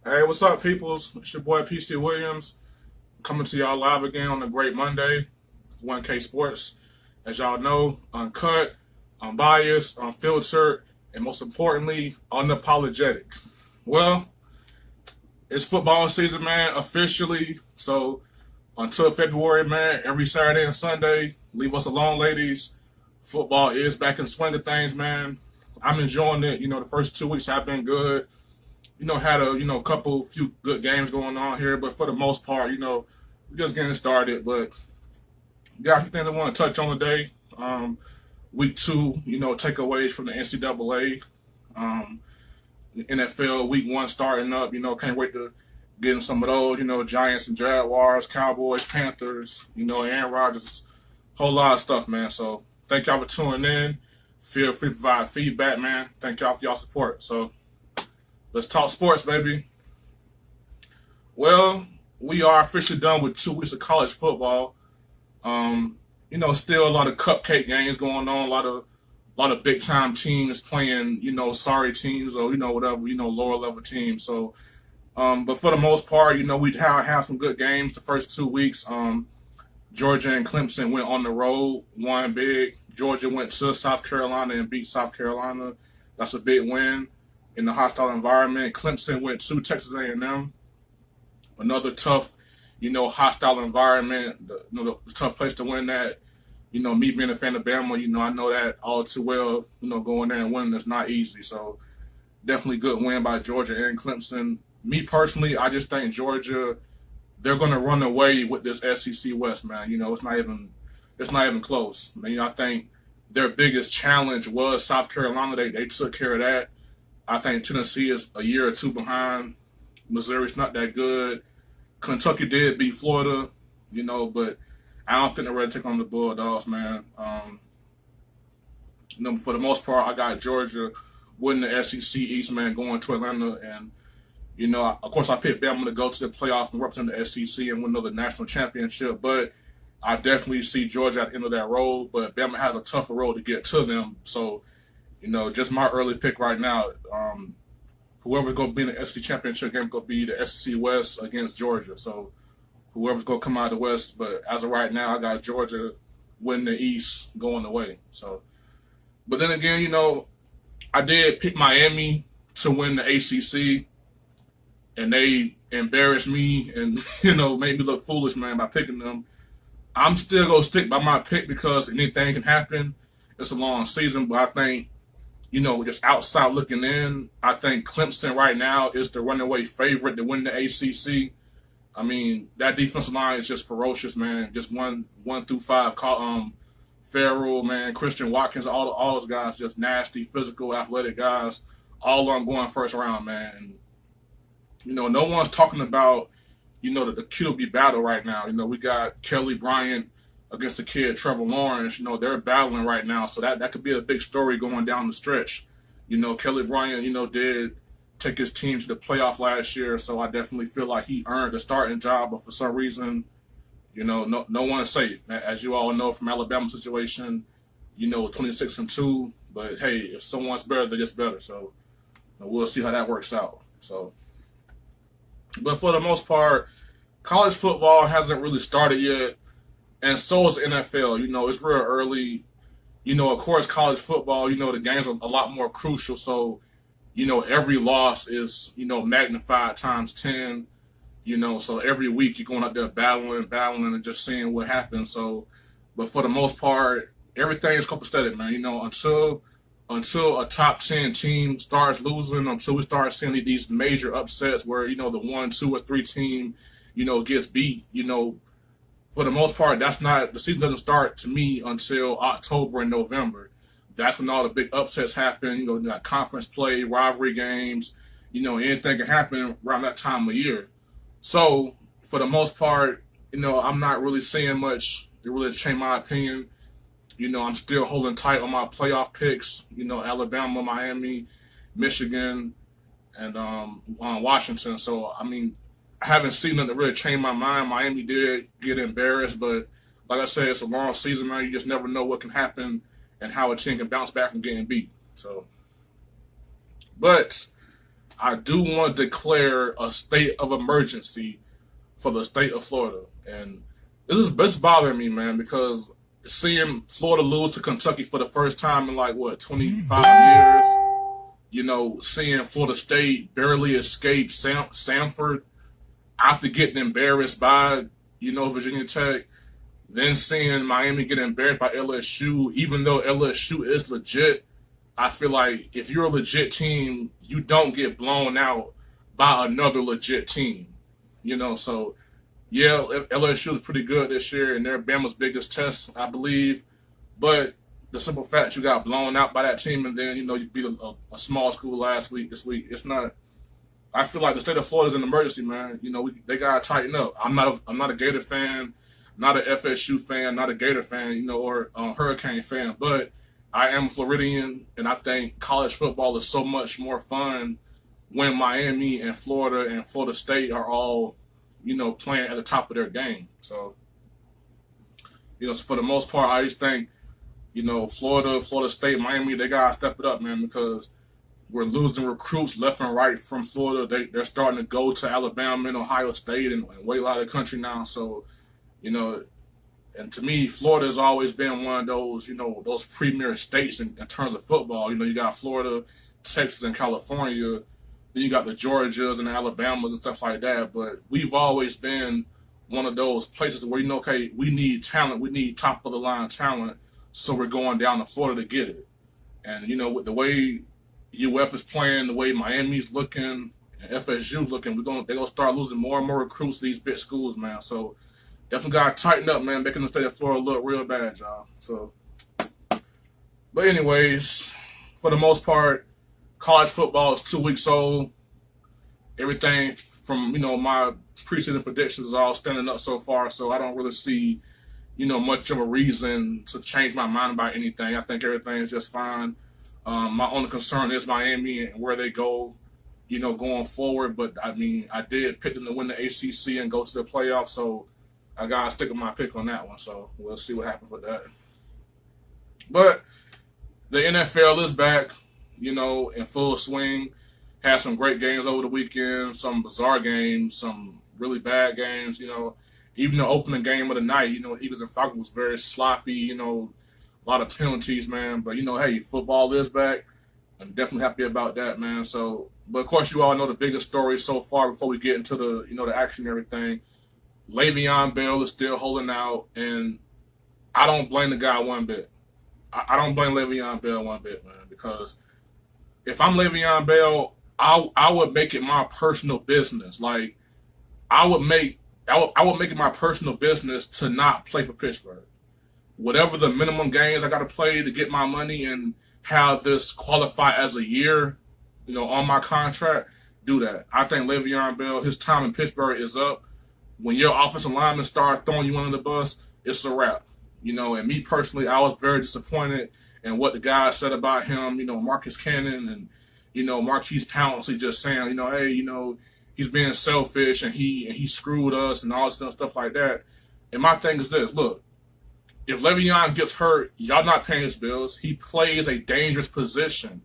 Hey, what's up, peoples? It's your boy PC Williams coming to y'all live again on a great Monday, 1K Sports. As y'all know, uncut, unbiased, unfiltered, and most importantly, unapologetic. Well, it's football season, man, officially. So until February, man, every Saturday and Sunday, leave us alone, ladies. Football is back in swing of things, man. I'm enjoying it. The first 2 weeks have been good. Had a couple few good games going on here, but for the most part, we're just getting started. But got a few things I want to touch on today. Week two, takeaways from the NCAA, NFL week one starting up. Can't wait to get in some of those. Giants and Jaguars, Cowboys, Panthers. Aaron Rodgers, whole lot of stuff, man. So thank y'all for tuning in. Feel free to provide feedback, man. Thank y'all for y'all support. So let's talk sports, baby. Well, we are officially done with 2 weeks of college football. Still a lot of cupcake games going on, a lot of big time teams playing, sorry teams or whatever, lower level teams. So, but for the most part, we have some good games the first 2 weeks. Georgia and Clemson went on the road, won big. Georgia went to South Carolina and beat South Carolina. That's a big win in the hostile environment. Clemson went to Texas A&M, another tough, hostile environment. The tough place to win that. Me being a fan of Bama, I know that all too well. Going there and winning is not easy. So definitely good win by Georgia and Clemson. Me personally, I just think Georgia, they're going to run away with this SEC West, man. It's not even close. I think their biggest challenge was South Carolina. They took care of that. I think Tennessee is a year or two behind. Missouri's not that good. Kentucky did beat Florida, but I don't think they're ready to take on the Bulldogs, man. For the most part, I got Georgia winning the SEC East, man, going to Atlanta. And, of course, I picked Bama to go to the playoff and represent the SEC and win another national championship. But I definitely see Georgia at the end of that road. But Bama has a tougher road to get to them. So, just my early pick right now. Whoever's going to be in the SEC championship game is going to be the SEC West against Georgia. So whoever's going to come out of the West. But as of right now, I got Georgia winning the East going away. So, but then again, I did pick Miami to win the ACC, and they embarrassed me and made me look foolish, man, by picking them. I'm still gonna stick by my pick because anything can happen. It's a long season, but I think just outside looking in, I think Clemson right now is the runaway favorite to win the ACC. I mean, that defensive line is just ferocious, man. Just one through five. Farrell, man, Christian Watkins, all those guys, just nasty, physical, athletic guys, all on going first round, man. And, no one's talking about, the QB battle right now. We got Kelly Bryant against the kid Trevor Lawrence. They're battling right now, so that could be a big story going down the stretch. Kelly Bryant, did take his team to the playoff last year, so I definitely feel like he earned the starting job. But for some reason, no one's safe. As you all know from Alabama situation, 26-2. But hey, if someone's better, they're just better. So we'll see how that works out. So, but for the most part, college football hasn't really started yet, and so is the NFL. It's real early. Of course, college football, the games are a lot more crucial. So, every loss is, magnified times 10. So every week you're going out there battling, and just seeing what happens. So, but for the most part, everything is copacetic, man. Until a top 10 team starts losing, until we start seeing these major upsets where the 1, 2, or 3 team, gets beat. For the most part, the season doesn't start to me until October and November. That's when all the big upsets happen. You got conference play, rivalry games. Anything can happen around that time of year. So, for the most part, I'm not really seeing much to really change my opinion. I'm still holding tight on my playoff picks. Alabama, Miami, Michigan, and Washington. So, I mean, I haven't seen nothing really change my mind. Miami did get embarrassed, but like I said, it's a long season, man. You just never know what can happen and how a team can bounce back from getting beat. So, but I do want to declare a state of emergency for the state of Florida. And this is bothering me, man, because seeing Florida lose to Kentucky for the first time in like, what, 25 years? Seeing Florida State barely escape Samford after getting embarrassed by, Virginia Tech. Then seeing Miami get embarrassed by LSU, even though LSU is legit, I feel like if you're a legit team, you don't get blown out by another legit team. So yeah, LSU is pretty good this year, and they're Bama's biggest test, I believe. But the simple fact you got blown out by that team, and then you beat a small school this week, it's not. I feel like the state of Florida is an emergency, man. They gotta tighten up. I'm not a Gator fan, not a FSU fan, not a Gator fan, or Hurricane fan, but I am Floridian, and I think college football is so much more fun when Miami and Florida State are all, playing at the top of their game. So, so for the most part, I just think, Florida State, Miami, they gotta step it up, man, because we're losing recruits left and right from Florida. They're starting to go to Alabama and Ohio State and way out of the country now. So, and to me, Florida has always been one of those, those premier states in terms of football. You got Florida, Texas, and California. Then you got the Georgias and the Alabamas and stuff like that. But we've always been one of those places where, okay, we need talent. We need top-of-the-line talent. So we're going down to Florida to get it. And, with the way UF is playing, the way Miami's looking, and FSU looking, they're going to start losing more and more recruits to these big schools, man. So definitely got to tighten up, man, making the state of Florida look real bad, y'all. So, but anyways, for the most part, college football is 2 weeks old. Everything from, my preseason predictions is all standing up so far, so I don't really see, much of a reason to change my mind about anything. I think everything is just fine. My only concern is Miami and where they go, going forward. But, I did pick them to win the ACC and go to the playoffs, so I got to stick with my pick on that one. So we'll see what happens with that. But the NFL is back, in full swing. Had some great games over the weekend, some bizarre games, some really bad games, Even the opening game of the night, Eagles and Falcons was very sloppy, a lot of penalties, man. But, hey, football is back. I'm definitely happy about that, man. So, but of course, you all know the biggest story so far before we get into the, the action and everything. Le'Veon Bell is still holding out, and I don't blame the guy one bit. I don't blame Le'Veon Bell one bit, man, because if I'm Le'Veon Bell, I would make it my personal business. Like, I would make it my personal business to not play for Pittsburgh. Whatever the minimum games I got to play to get my money and have this qualify as a year, on my contract, do that. I think Le'Veon Bell, his time in Pittsburgh is up. When your offensive linemen start throwing you under the bus, it's a wrap. And me personally, I was very disappointed in what the guys said about him, Marcus Cannon and, Marquise Pouncey just saying, hey, he's being selfish and he screwed us and all this stuff like that. And my thing is this, look, if Le'Veon gets hurt, y'all not paying his bills. He plays a dangerous position.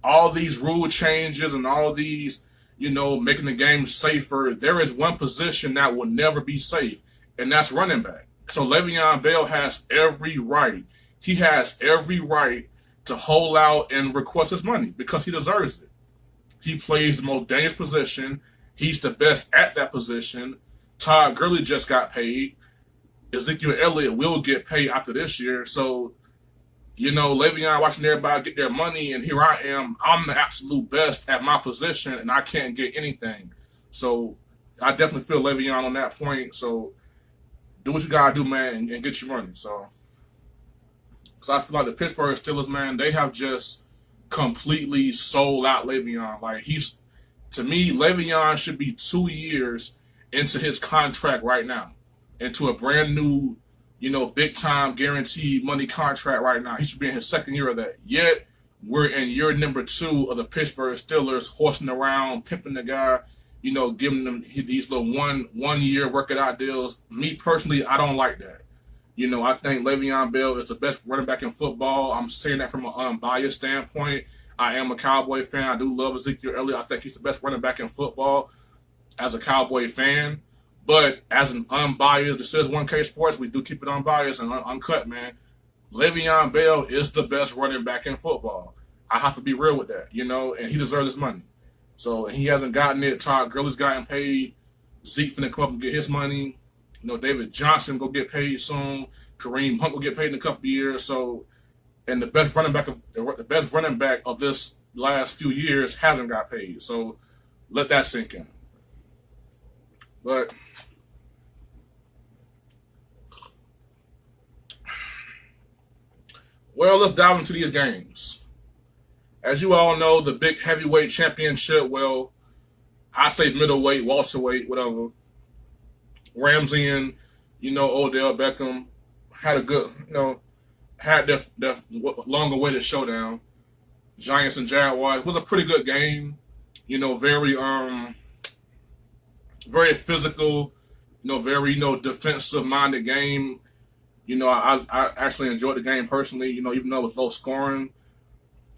All these rule changes and all these, making the game safer, there is one position that will never be safe, and that's running back. So Le'Veon Bell has every right. He has every right to hold out and request his money because he deserves it. He plays the most dangerous position. He's the best at that position. Todd Gurley just got paid. Ezekiel Elliott will get paid after this year. So, Le'Veon watching everybody get their money, and here I am. I'm the absolute best at my position, and I can't get anything. So I definitely feel Le'Veon on that point. So do what you got to do, man, and get your money. So, because I feel like the Pittsburgh Steelers, man, they have just completely sold out Le'Veon. Like, to me, Le'Veon should be 2 years into his contract right now, into a brand new, big time guaranteed money contract right now. He should be in his second year of that. Yet we're in year number 2 of the Pittsburgh Steelers horsing around, pimping the guy, giving them these little one year work it out deals. Me personally, I don't like that. I think Le'Veon Bell is the best running back in football. I'm saying that from an unbiased standpoint. I am a Cowboy fan. I do love Ezekiel Elliott. I think he's the best running back in football as a Cowboy fan. But as an unbiased, this is 1K Sports. We do keep it unbiased and uncut, man. Le'Veon Bell is the best running back in football. I have to be real with that, and he deserves his money. So he hasn't gotten it. Todd Gurley's gotten paid. Zeke finna come up and get his money. David Johnson go get paid soon. Kareem Hunt will get paid in a couple of years. So, and the best running back of this last few years hasn't got paid. So, let that sink in. But well, let's dive into these games. As you all know, the big heavyweight championship. Well, I say middleweight, welterweight, whatever. Ramsey and Odell Beckham had a good, had their long-awaited showdown. Giants and Jaguars was a pretty good game. Very physical. Very defensive-minded game. I actually enjoyed the game personally. Even though it was low scoring.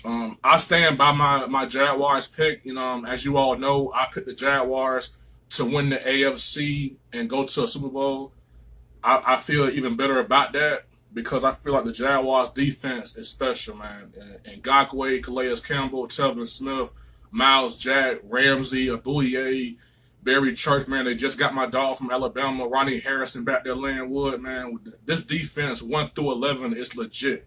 I stand by my Jaguars pick. As you all know, I picked the Jaguars to win the AFC and go to a Super Bowl. I feel even better about that because I feel like the Jaguars defense is special, man. And Ngakoue, Calais Campbell, Telvin Smith, Miles Jack, Ramsey, Abuye, Barry Church, man. They just got my dog from Alabama, Ronnie Harrison back there laying wood, man. This defense, 1 through 11, is legit.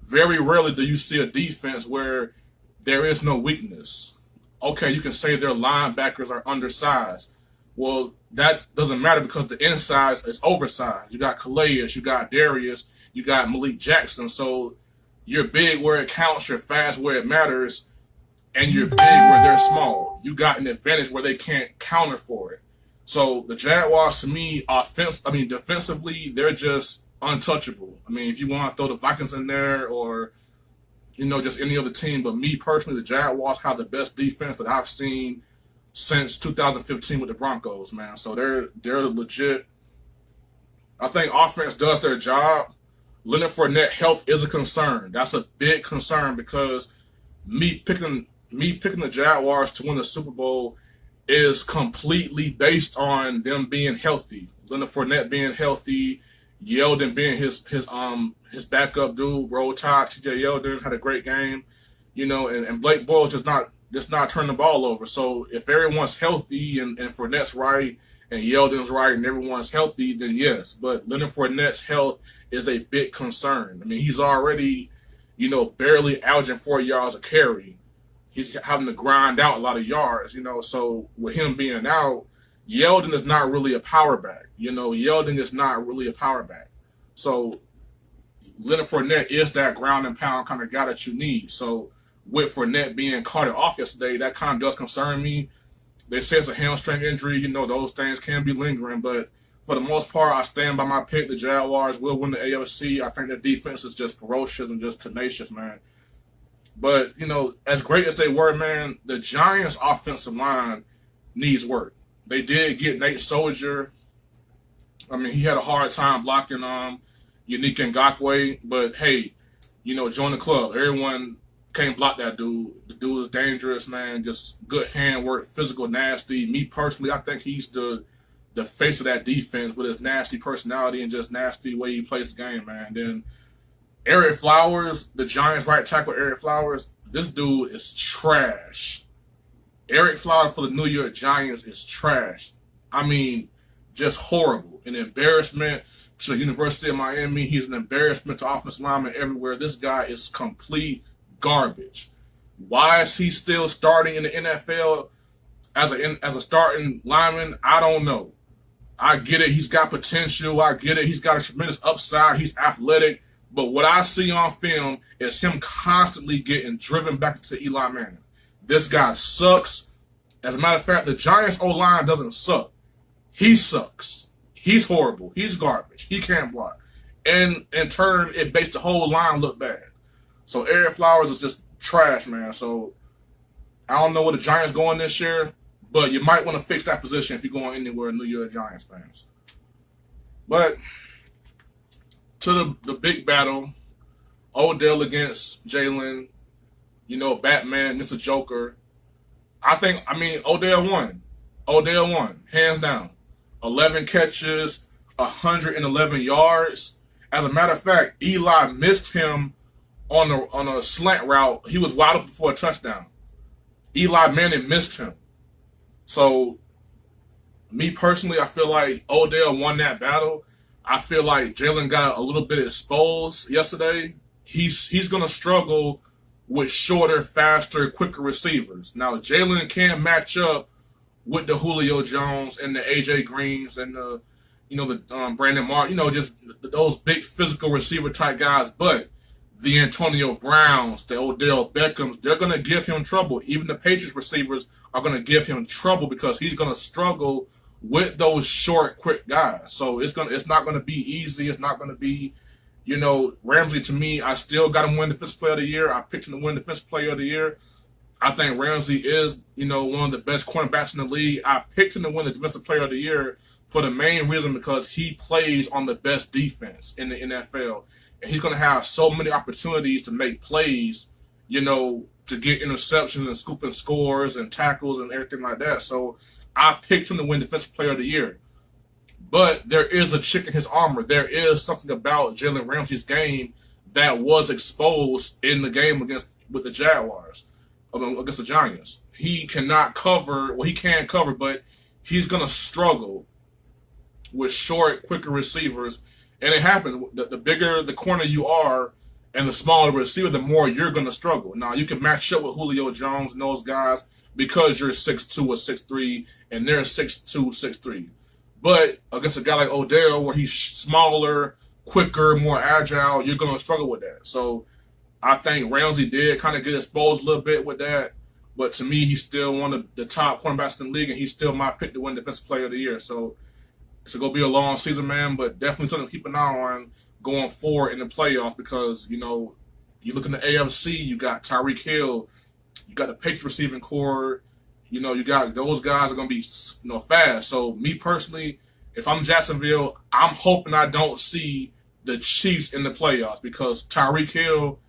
Very rarely do you see a defense where there is no weakness. Okay, you can say their linebackers are undersized. Well, that doesn't matter because the inside is oversized. You got Calais, you got Darius, you got Malik Jackson. So you're big where it counts, you're fast where it matters, and you're big where they're small. You got an advantage where they can't counter for it. So the Jaguars, to me, defensively, they're just untouchable. If you want to throw the Vikings in there or, just any other team, but me personally, the Jaguars have the best defense that I've seen since 2015 with the Broncos, man. So they're legit. I think offense does their job. Leonard Fournette health is a concern. That's a big concern because me picking the Jaguars to win the Super Bowl is completely based on them being healthy. Leonard Fournette being healthy, Yeldon being his backup dude, Roll Tide, TJ Yeldon had a great game, and Blake Bortles just not turn the ball over. So if everyone's healthy and Fournette's right and Yeldon's right and everyone's healthy, then yes. But Leonard Fournette's health is a big concern. He's already, barely averaging 4 yards a carry. He's having to grind out a lot of yards, So with him being out, Yeldon is not really a power back. Yeldon is not really a power back. So Leonard Fournette is that ground and pound kind of guy that you need. So with Fournette being carted off yesterday, that kind of does concern me. They say it's a hamstring injury. Those things can be lingering. But for the most part, I stand by my pick. The Jaguars will win the AFC. I think their defense is just ferocious and just tenacious, man. But, as great as they were, man, the Giants' offensive line needs work. They did get Nate Soldier. He had a hard time blocking Unique Ngakoue. But, hey, join the club. Everyone can't block that dude. The dude is dangerous, man. Just good handwork, physical, nasty. Me personally, I think he's the face of that defense with his nasty personality and just nasty way he plays the game, man. Then Eric Flowers, the Giants' right tackle, Eric Flowers, this dude is trash. Eric Flowers for the New York Giants is trash. Just horrible. An embarrassment to the University of Miami. He's an embarrassment to offensive linemen everywhere. This guy is complete garbage. Why is he still starting in the NFL as a starting lineman? I don't know. I get it. He's got potential. I get it. He's got a tremendous upside. He's athletic. But what I see on film is him constantly getting driven back into Eli Manning. This guy sucks. As a matter of fact, the Giants' O-line doesn't suck. He sucks. He's horrible. He's garbage. He can't block. And in turn, it makes the whole line look bad. So Eric Flowers is just trash, man. So I don't know where the Giants going this year, but you might want to fix that position if you're going anywhere, New York Giants fans. But to the big battle, Odell against Jalen. Batman against the Joker. I mean, Odell won. Odell won, hands down. 11 catches, 111 yards. As a matter of fact, Eli missed him on a slant route. He was wide open for a touchdown. Eli Manning missed him. So, me personally, I feel like Odell won that battle. I feel like Jalen got a little bit exposed yesterday. He's going to struggle with shorter, faster, quicker receivers. Now, Jalen can match up with the Julio Jones and the AJ Greens and the Brandon Mark, just those big physical receiver type guys. But the Antonio Browns, the Odell Beckhams, they're going to give him trouble. Even the Patriots receivers are going to give him trouble because he's going to struggle with those short, quick guys. So it's not going to be easy. It's not going to be, Ramsey, to me, I still got him win Defensive Player of the Year. I picked him to win Defensive Player of the Year. I think Ramsey is, one of the best cornerbacks in the league. I picked him to win the Defensive Player of the Year for the main reason because he plays on the best defense in the NFL. And he's going to have so many opportunities to make plays, to get interceptions and scooping scores and tackles and everything like that. So I picked him to win Defensive Player of the Year. But there is a chink in his armor. There is something about Jalen Ramsey's game that was exposed in the game with the Jaguars, against the Giants. He cannot cover. Well, he can cover, but he's going to struggle with short, quicker receivers. And it happens. The bigger the corner you are and the smaller the receiver, the more you're going to struggle. Now, you can match up with Julio Jones and those guys because you're 6'2" or 6'3", and they're 6'2", 6'3". But against a guy like Odell, where he's smaller, quicker, more agile, you're going to struggle with that. So I think Ramsey did kind of get exposed a little bit with that. But to me, he's still one of the top cornerbacks in the league, and he's still my pick to win Defensive Player of the Year. So it's going to be a long season, man, but definitely something to keep an eye on going forward in the playoffs because, you look in the AFC, you got Tyreek Hill, you got the Patriots receiving core, you got those guys are going to be, fast. So me personally, if I'm Jacksonville, I'm hoping I don't see the Chiefs in the playoffs because Tyreek Hill,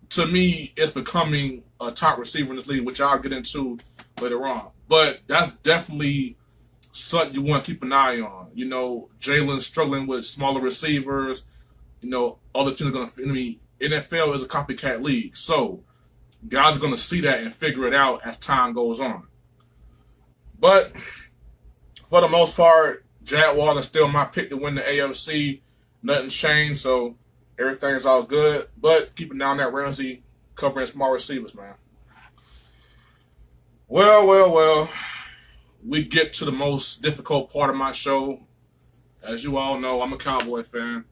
to me, is becoming a top receiver in this league, which I'll get into later on. But that's definitely something you want to keep an eye on. Jalen struggling with smaller receivers. Other teams are going to. NFL is a copycat league, so guys are going to see that and figure it out as time goes on. But for the most part, Jaguars are still my pick to win the AFC. Nothing's changed, so everything's all good. But keep an eye on that Ramsey covering small receivers, man. Well. We get to the most difficult part of my show. As you all know, I'm a Cowboy fan.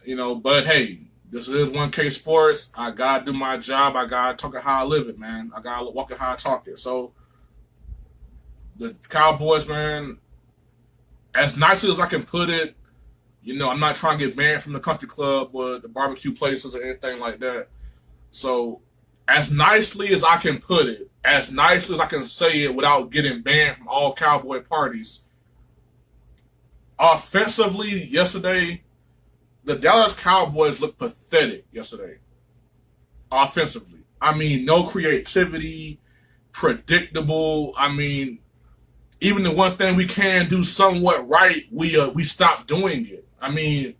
But hey, this is 1K Sports. I gotta do my job. I gotta talk it how I live it, man. I gotta walk it how I talk it. So the Cowboys, man, as nicely as I can put it, I'm not trying to get banned from the country club or the barbecue places or anything like that. So as nicely as I can put it, as nicely as I can say it without getting banned from all Cowboy parties, offensively yesterday, the Dallas Cowboys looked pathetic yesterday. Offensively. I mean, no creativity, predictable. I mean, even the one thing we can do somewhat right, we stopped doing it. I mean,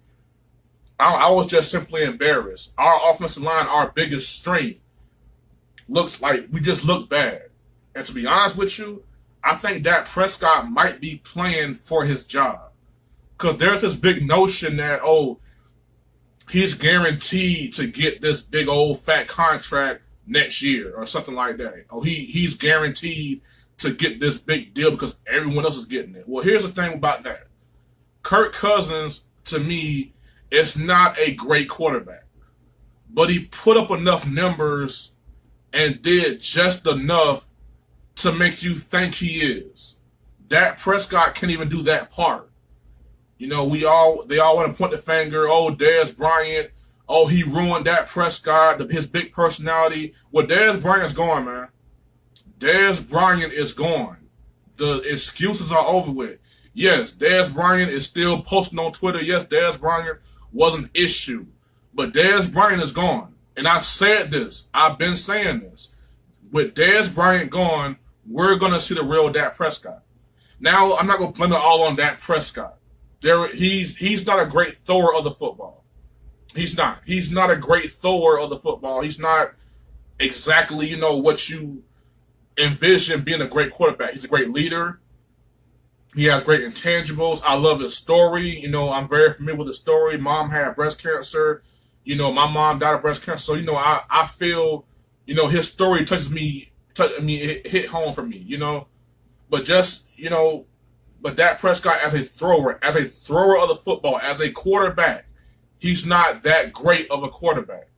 I was just simply embarrassed. Our offensive line, our biggest strength, looks like we just look bad. And to be honest with you, I think Dak Prescott might be playing for his job. Because there's this big notion that, he's guaranteed to get this big old fat contract next year or something like that. He's guaranteed to get this big deal because everyone else is getting it. Well, here's the thing about that. Kirk Cousins, to me, is not a great quarterback. But he put up enough numbers and did just enough to make you think he is. Dak Prescott can't even do that part. They all want to point the finger, Dez Bryant, he ruined Dak Prescott, his big personality. Well, Dez Bryant's gone, man. Dez Bryant is gone. The excuses are over with. Yes, Dez Bryant is still posting on Twitter. Yes, Dez Bryant was an issue. But Dez Bryant is gone. And I said this. I've been saying this. With Dez Bryant gone, we're going to see the real Dak Prescott. Now, I'm not going to blame it all on Dak Prescott. He's not a great thrower of the football. He's not. He's not a great thrower of the football. He's not exactly, what you envision being a great quarterback. He's a great leader. He has great intangibles. I love his story. I'm very familiar with the story. Mom had breast cancer. My mom died of breast cancer. So, I feel, his story touches me. It hit home for me, But just, but Dak Prescott as a thrower of the football, as a quarterback, he's not that great of a quarterback.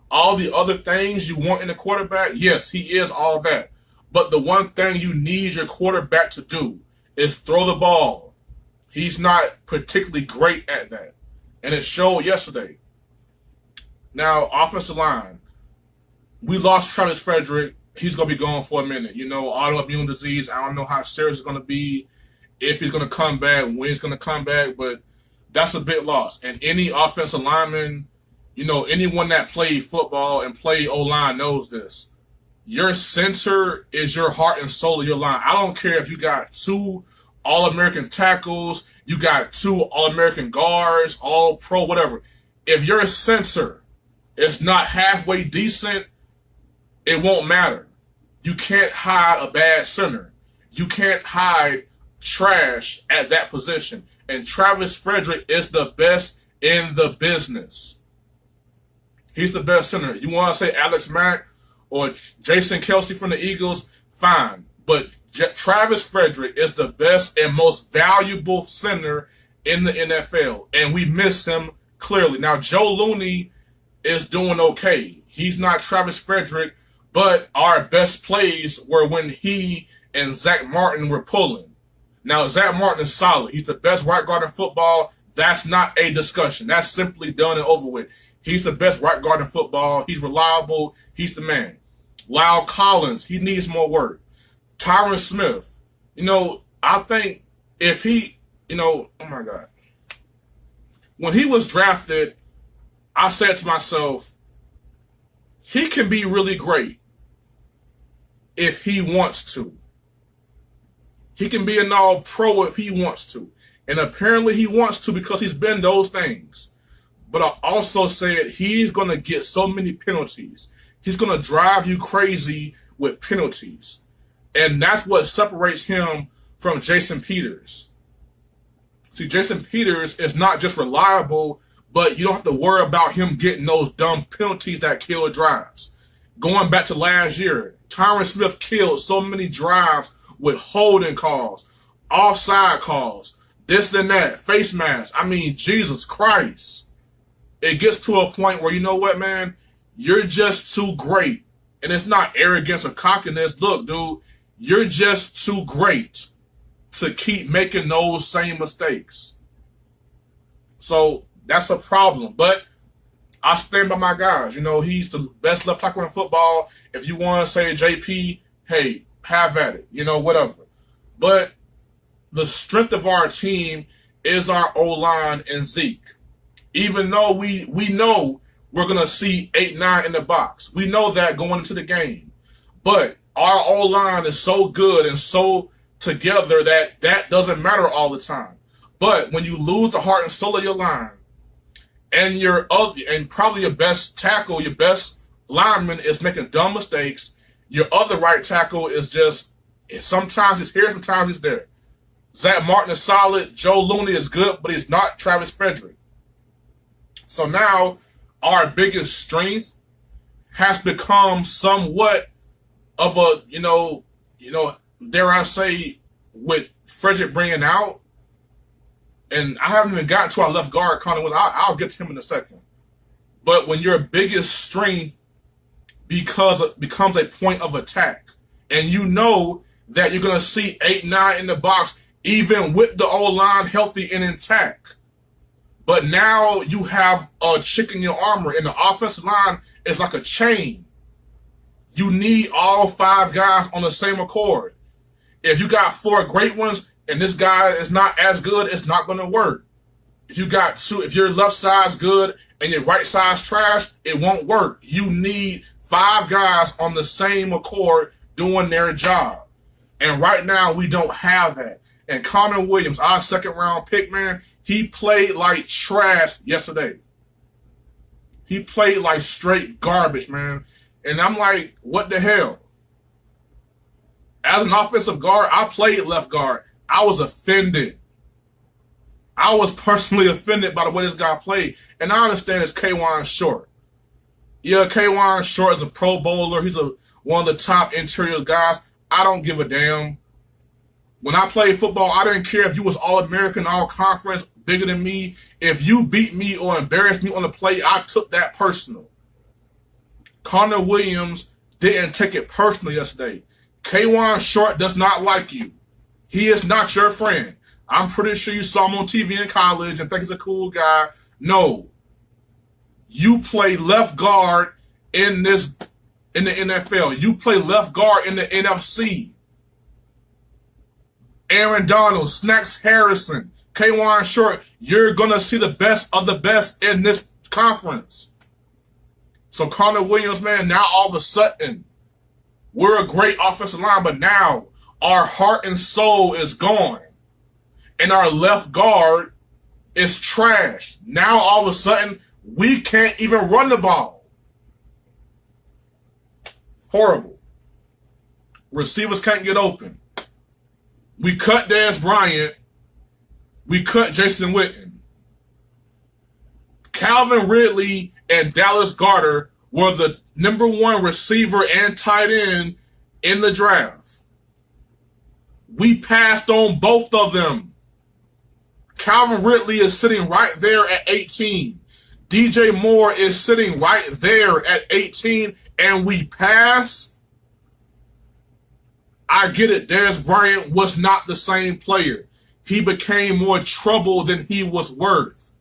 All the other things you want in a quarterback, yes, he is all that. But the one thing you need your quarterback to do is throw the ball. He's not particularly great at that. And it showed yesterday. Now, offensive line. We lost Travis Frederick. He's going to be gone for a minute. Autoimmune disease. I don't know how serious it's going to be, if he's going to come back, when he's going to come back. But that's a big loss. And any offensive lineman, anyone that played football and played O-line knows this. Your center is your heart and soul of your line. I don't care if you got 2 All-American tackles, you got 2 All-American guards, All-Pro, whatever. If your center is not halfway decent, it won't matter. You can't hide a bad center. You can't hide trash at that position. And Travis Frederick is the best in the business. He's the best center. You want to say Alex Mack or Jason Kelsey from the Eagles, fine. But Travis Frederick is the best and most valuable center in the NFL. And we miss him clearly. Now, Joe Looney is doing okay. He's not Travis Frederick, but our best plays were when he and Zach Martin were pulling. Now, Zach Martin is solid. He's the best right guard in football. That's not a discussion. That's simply done and over with. He's the best right guard in football. He's reliable. He's the man. Lyle Collins, he needs more work. Tyron Smith, I think if he, oh my God. When he was drafted, I said to myself, he can be really great if he wants to. He can be an all-pro if he wants to. And apparently he wants to because he's been those things. But I also said he's going to get so many penalties. He's going to drive you crazy with penalties. And that's what separates him from Jason Peters. See, Jason Peters is not just reliable, but you don't have to worry about him getting those dumb penalties that kill drives. Going back to last year, Tyron Smith killed so many drives with holding calls, offside calls, this and that, face mask. I mean, Jesus Christ. It gets to a point where, you know what, man? You're just too great. And it's not arrogance or cockiness. Look, dude, you're just too great to keep making those same mistakes. So that's a problem. But I stand by my guys. He's the best left tackle in football. If you want to say JP, hey, have at it. Whatever. But the strength of our team is our O-line and Zeke. Even though we know we're going to see 8-9 in the box. We know that going into the game. But our O-line is so good and so together that doesn't matter all the time. But when you lose the heart and soul of your line, and probably your best tackle, your best lineman is making dumb mistakes, your other right tackle is just, sometimes he's here, sometimes he's there. Zach Martin is solid. Joe Looney is good, but he's not Travis Frederick. So now our biggest strength has become somewhat of a, dare I say, with Frederick bringing out, and I haven't even gotten to our left guard, Connor Williams. I'll get to him in a second. But when your biggest strength becomes a point of attack, and you know that you're going to see 8-9 in the box, even with the O-line healthy and intact. But now you have a chick in your armor, and the offensive line is like a chain. You need all 5 guys on the same accord. If you got 4 great ones, and this guy is not as good, it's not going to work. If your left side's good and your right side's trash, it won't work. You need 5 guys on the same accord doing their job. And right now, we don't have that. And Connor Williams, our second-round pick, man, he played like trash yesterday. He played like straight garbage, man. And I'm like, what the hell? As an offensive guard, I played left guard. I was offended. I was personally offended by the way this guy played. And I understand it's K'Wan Short. Yeah, K'Wan Short is a Pro Bowler. He's one of the top interior guys. I don't give a damn. When I played football, I didn't care if you was All-American, All-Conference, bigger than me. If you beat me or embarrassed me on the play, I took that personal. Connor Williams didn't take it personally yesterday. K'Wan Short does not like you. He is not your friend. I'm pretty sure you saw him on TV in college and think he's a cool guy. No. You play left guard in the NFL. You play left guard in the NFC. Aaron Donald, Snacks Harrison, K'Wan Short, you're going to see the best of the best in this conference. So Connor Williams, man, now all of a sudden, we're a great offensive line, but now our heart and soul is gone. And our left guard is trash. Now all of a sudden, we can't even run the ball. Horrible. Receivers can't get open. We cut Dez Bryant. We cut Jason Witten. Calvin Ridley and Dallas Goedert were the #1 receiver and tight end in the draft. We passed on both of them. Calvin Ridley is sitting right there at 18. DJ Moore is sitting right there at 18, and we pass. I get it. Dez Bryant was not the same player. He became more trouble than he was worth.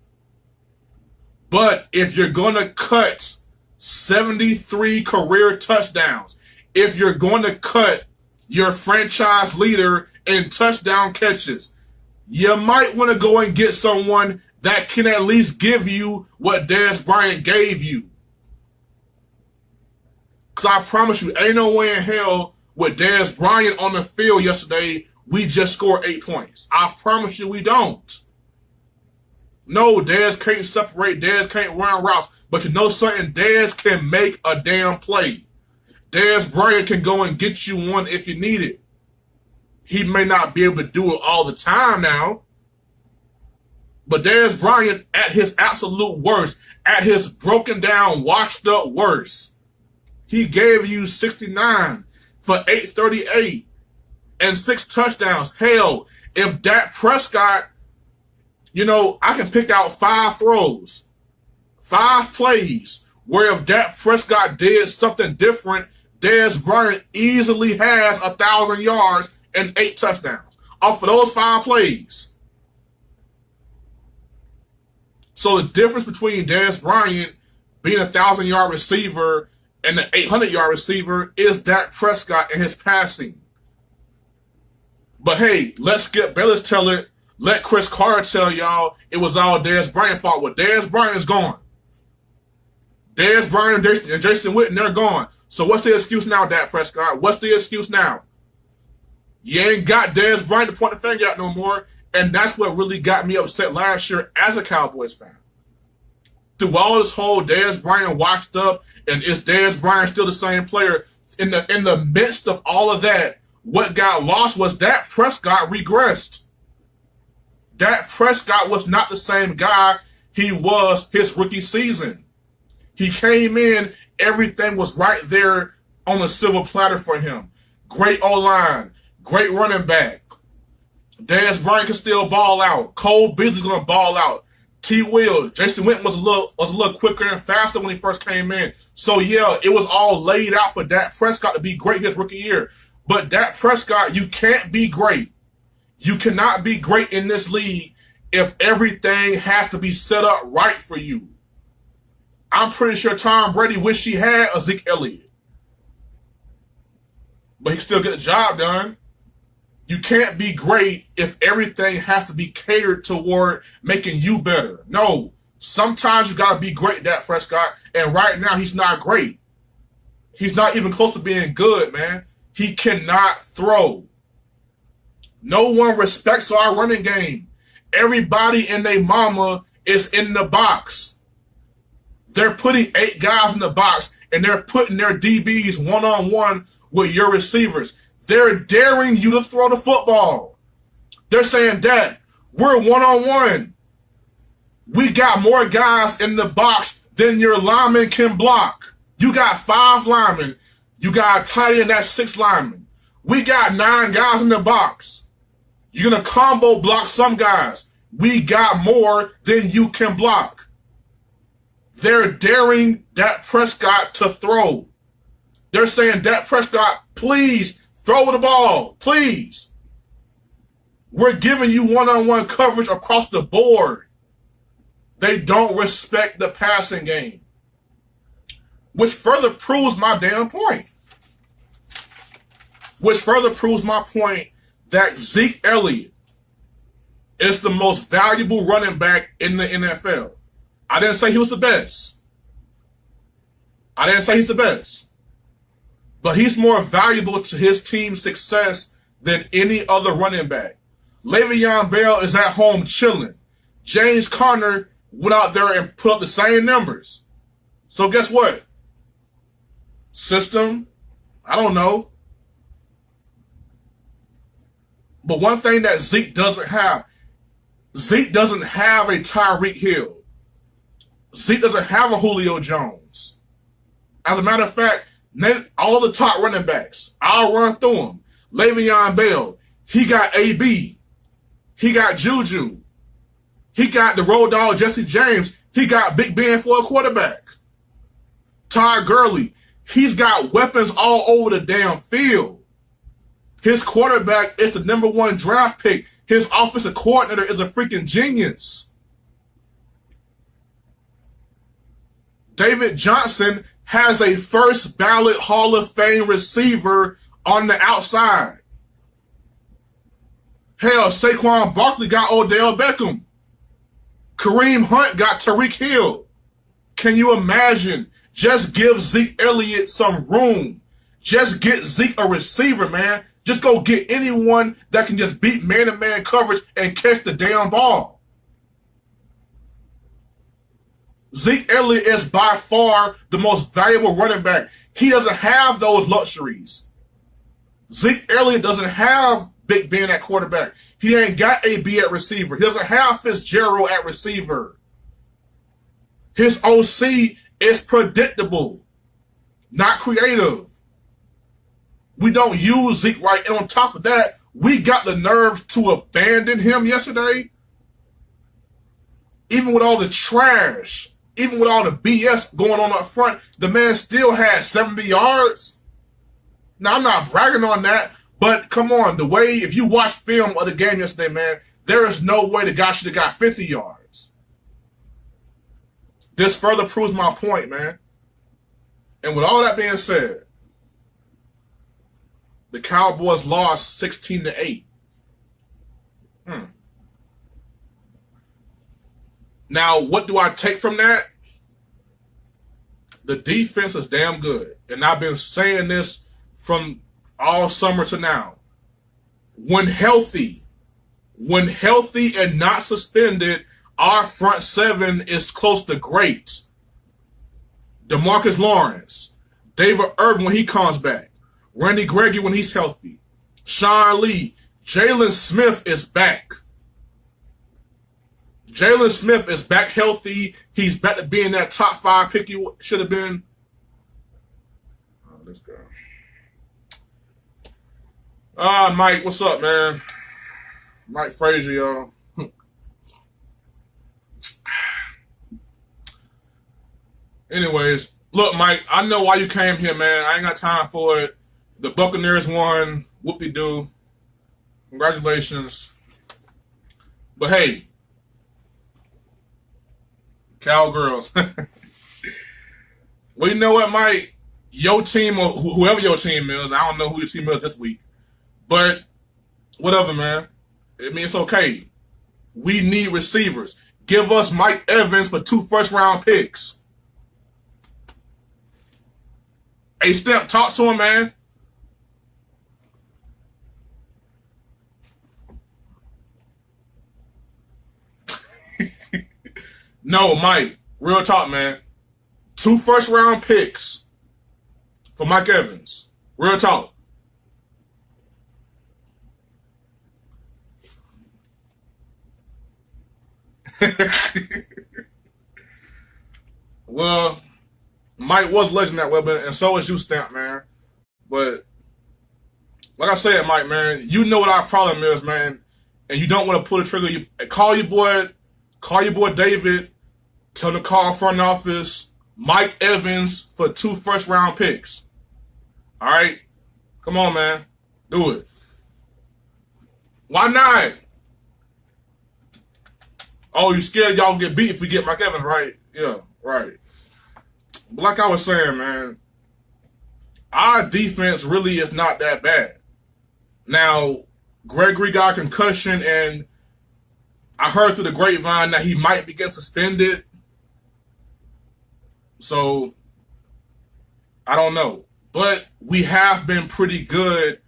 But if you're going to cut 73 career touchdowns, if you're going to cut your franchise leader in touchdown catches, you might want to go and get someone that can at least give you what Dez Bryant gave you. Because I promise you, ain't no way in hell with Dez Bryant on the field yesterday, we just scored 8 points. I promise you we don't. No, Dez can't separate. Dez can't run routes. But you know something? Dez can make a damn play. Dez Bryant can go and get you one if you need it. He may not be able to do it all the time now. But Dez Bryant, at his absolute worst, at his broken down, washed up worst, he gave you 69 for 838 and 6 touchdowns. Hell, if Dak Prescott, I can pick out 5 throws, 5 plays, where if Dak Prescott did something different, Dez Bryant easily has 1,000 yards and 8 touchdowns off of those 5 plays. So the difference between Dez Bryant being a 1,000-yard receiver and the 800-yard receiver is Dak Prescott and his passing. But hey, let's tell it. Let Chris Carter tell y'all it was all Dez Bryant's fault. Well, Dez Bryant is gone. Dez Bryant and Jason Witten, they're gone. So what's the excuse now, Dak Prescott? What's the excuse now? You ain't got Dez Bryant to point the finger at no more. And that's what really got me upset last year as a Cowboys fan. Through all this whole Dez Bryant washed up, and is Dez Bryant still the same player? In the midst of all of that, what got lost was Dak Prescott regressed. Dak Prescott was not the same guy he was his rookie season. He came in, everything was right there on the silver platter for him. Great O-line, great running back. Dez Bryant can still ball out. Cole Beasley's going to ball out. T. Will, Jason Witten was a little quicker and faster when he first came in. So yeah, it was all laid out for Dak Prescott to be great his rookie year. But Dak Prescott, you can't be great. You cannot be great in this league if everything has to be set up right for you. I'm pretty sure Tom Brady wished he had a Zeke Elliott. But he can still get the job done. You can't be great if everything has to be catered toward making you better. No, Sometimes you got to be great, Dak Prescott, and right now he's not great. He's not even close to being good, man. He cannot throw. No one respects our running game. Everybody and their mama is in the box. They're putting 8 guys in the box, and they're putting their DBs one-on-one with your receivers. They're daring you to throw the football. They're saying, Dad, we're one-on-one. We got more guys in the box than your linemen can block. You got 5 linemen. You got a tight end, that's 6 linemen. We got 9 guys in the box. You're going to combo block some guys. We got more than you can block. They're daring Dak Prescott to throw. They're saying, Dak Prescott, please throw the ball. Please. We're giving you one-on-one coverage across the board. They don't respect the passing game. Which further proves my damn point. Which further proves my point that Zeke Elliott is the most valuable running back in the NFL. I didn't say he was the best. I didn't say he's the best. But he's more valuable to his team's success than any other running back. Le'Veon Bell is at home chilling. James Conner went out there and put up the same numbers. So guess what? System? I don't know. But one thing that Zeke doesn't have a Tyreek Hill. Zeke doesn't have a Julio Jones. As a matter of fact, all the top running backs, I'll run through them. Le'Veon Bell, he got AB. He got Juju. He got the road dog Jesse James. He got Big Ben for a quarterback. Todd Gurley, he's got weapons all over the damn field. His quarterback is the #1 draft pick. His offensive coordinator is a freaking genius. David Johnson has a first ballot Hall of Fame receiver on the outside. Hell, Saquon Barkley got Odell Beckham. Kareem Hunt got Tyreek Hill. Can you imagine? Just give Zeke Elliott some room. Just get Zeke a receiver, man. Just go get anyone that can just beat man-to-man coverage and catch the damn ball. Zeke Elliott is by far the most valuable running back. He doesn't have those luxuries. Zeke Elliott doesn't have Big Ben at quarterback. He ain't got AB at receiver. He doesn't have Fitzgerald at receiver. His OC is predictable, not creative. We don't use Zeke right. And on top of that, we got the nerve to abandon him yesterday. Even with all the trash, even with all the BS going on up front, the man still had 70 yards. Now, I'm not bragging on that, but come on. The way, if you watch film of the game yesterday, man, there is no way the guy should have got 50 yards. This further proves my point, man. And with all that being said, the Cowboys lost 16-8. Now, what do I take from that? The defense is damn good. And I've been saying this from all summer to now. When healthy and not suspended, our front seven is close to great. DeMarcus Lawrence, David Irvin when he comes back, Randy Gregory when he's healthy, Sean Lee, Jalen Smith is back. Jalen Smith is back healthy. He's back to being that top 5 pick he should have been. Let's go. Mike, what's up, man? Mike Frazier, y'all. Anyways, look, Mike, I know why you came here, man. I ain't got time for it. The Buccaneers won. Whoopie-doo. Congratulations. But hey, Cowgirls. Well, you know what, Mike? Your team, or whoever your team is, I don't know who your team is this week, but whatever, man. I mean, it's okay. We need receivers. Give us Mike Evans for 2 first-round picks. Hey, Step, talk to him, man. No, Mike. Real talk, man. 2 first-round picks for Mike Evans. Real talk. Well, Mike was legend that way, and so is you, Stamp, man. But like I said, Mike, man, you know what our problem is, man, and you don't want to pull the trigger. You call your boy David. Tell him to call front office Mike Evans for 2 first-round picks. All right, come on, man, do it. Why not? Oh, you scared y'all get beat if we get Mike Evans, right? Yeah, right. But like I was saying, man, our defense really is not that bad. Now, Gregory got a concussion, and I heard through the grapevine that he might be getting suspended. So, I don't know. But we have been pretty good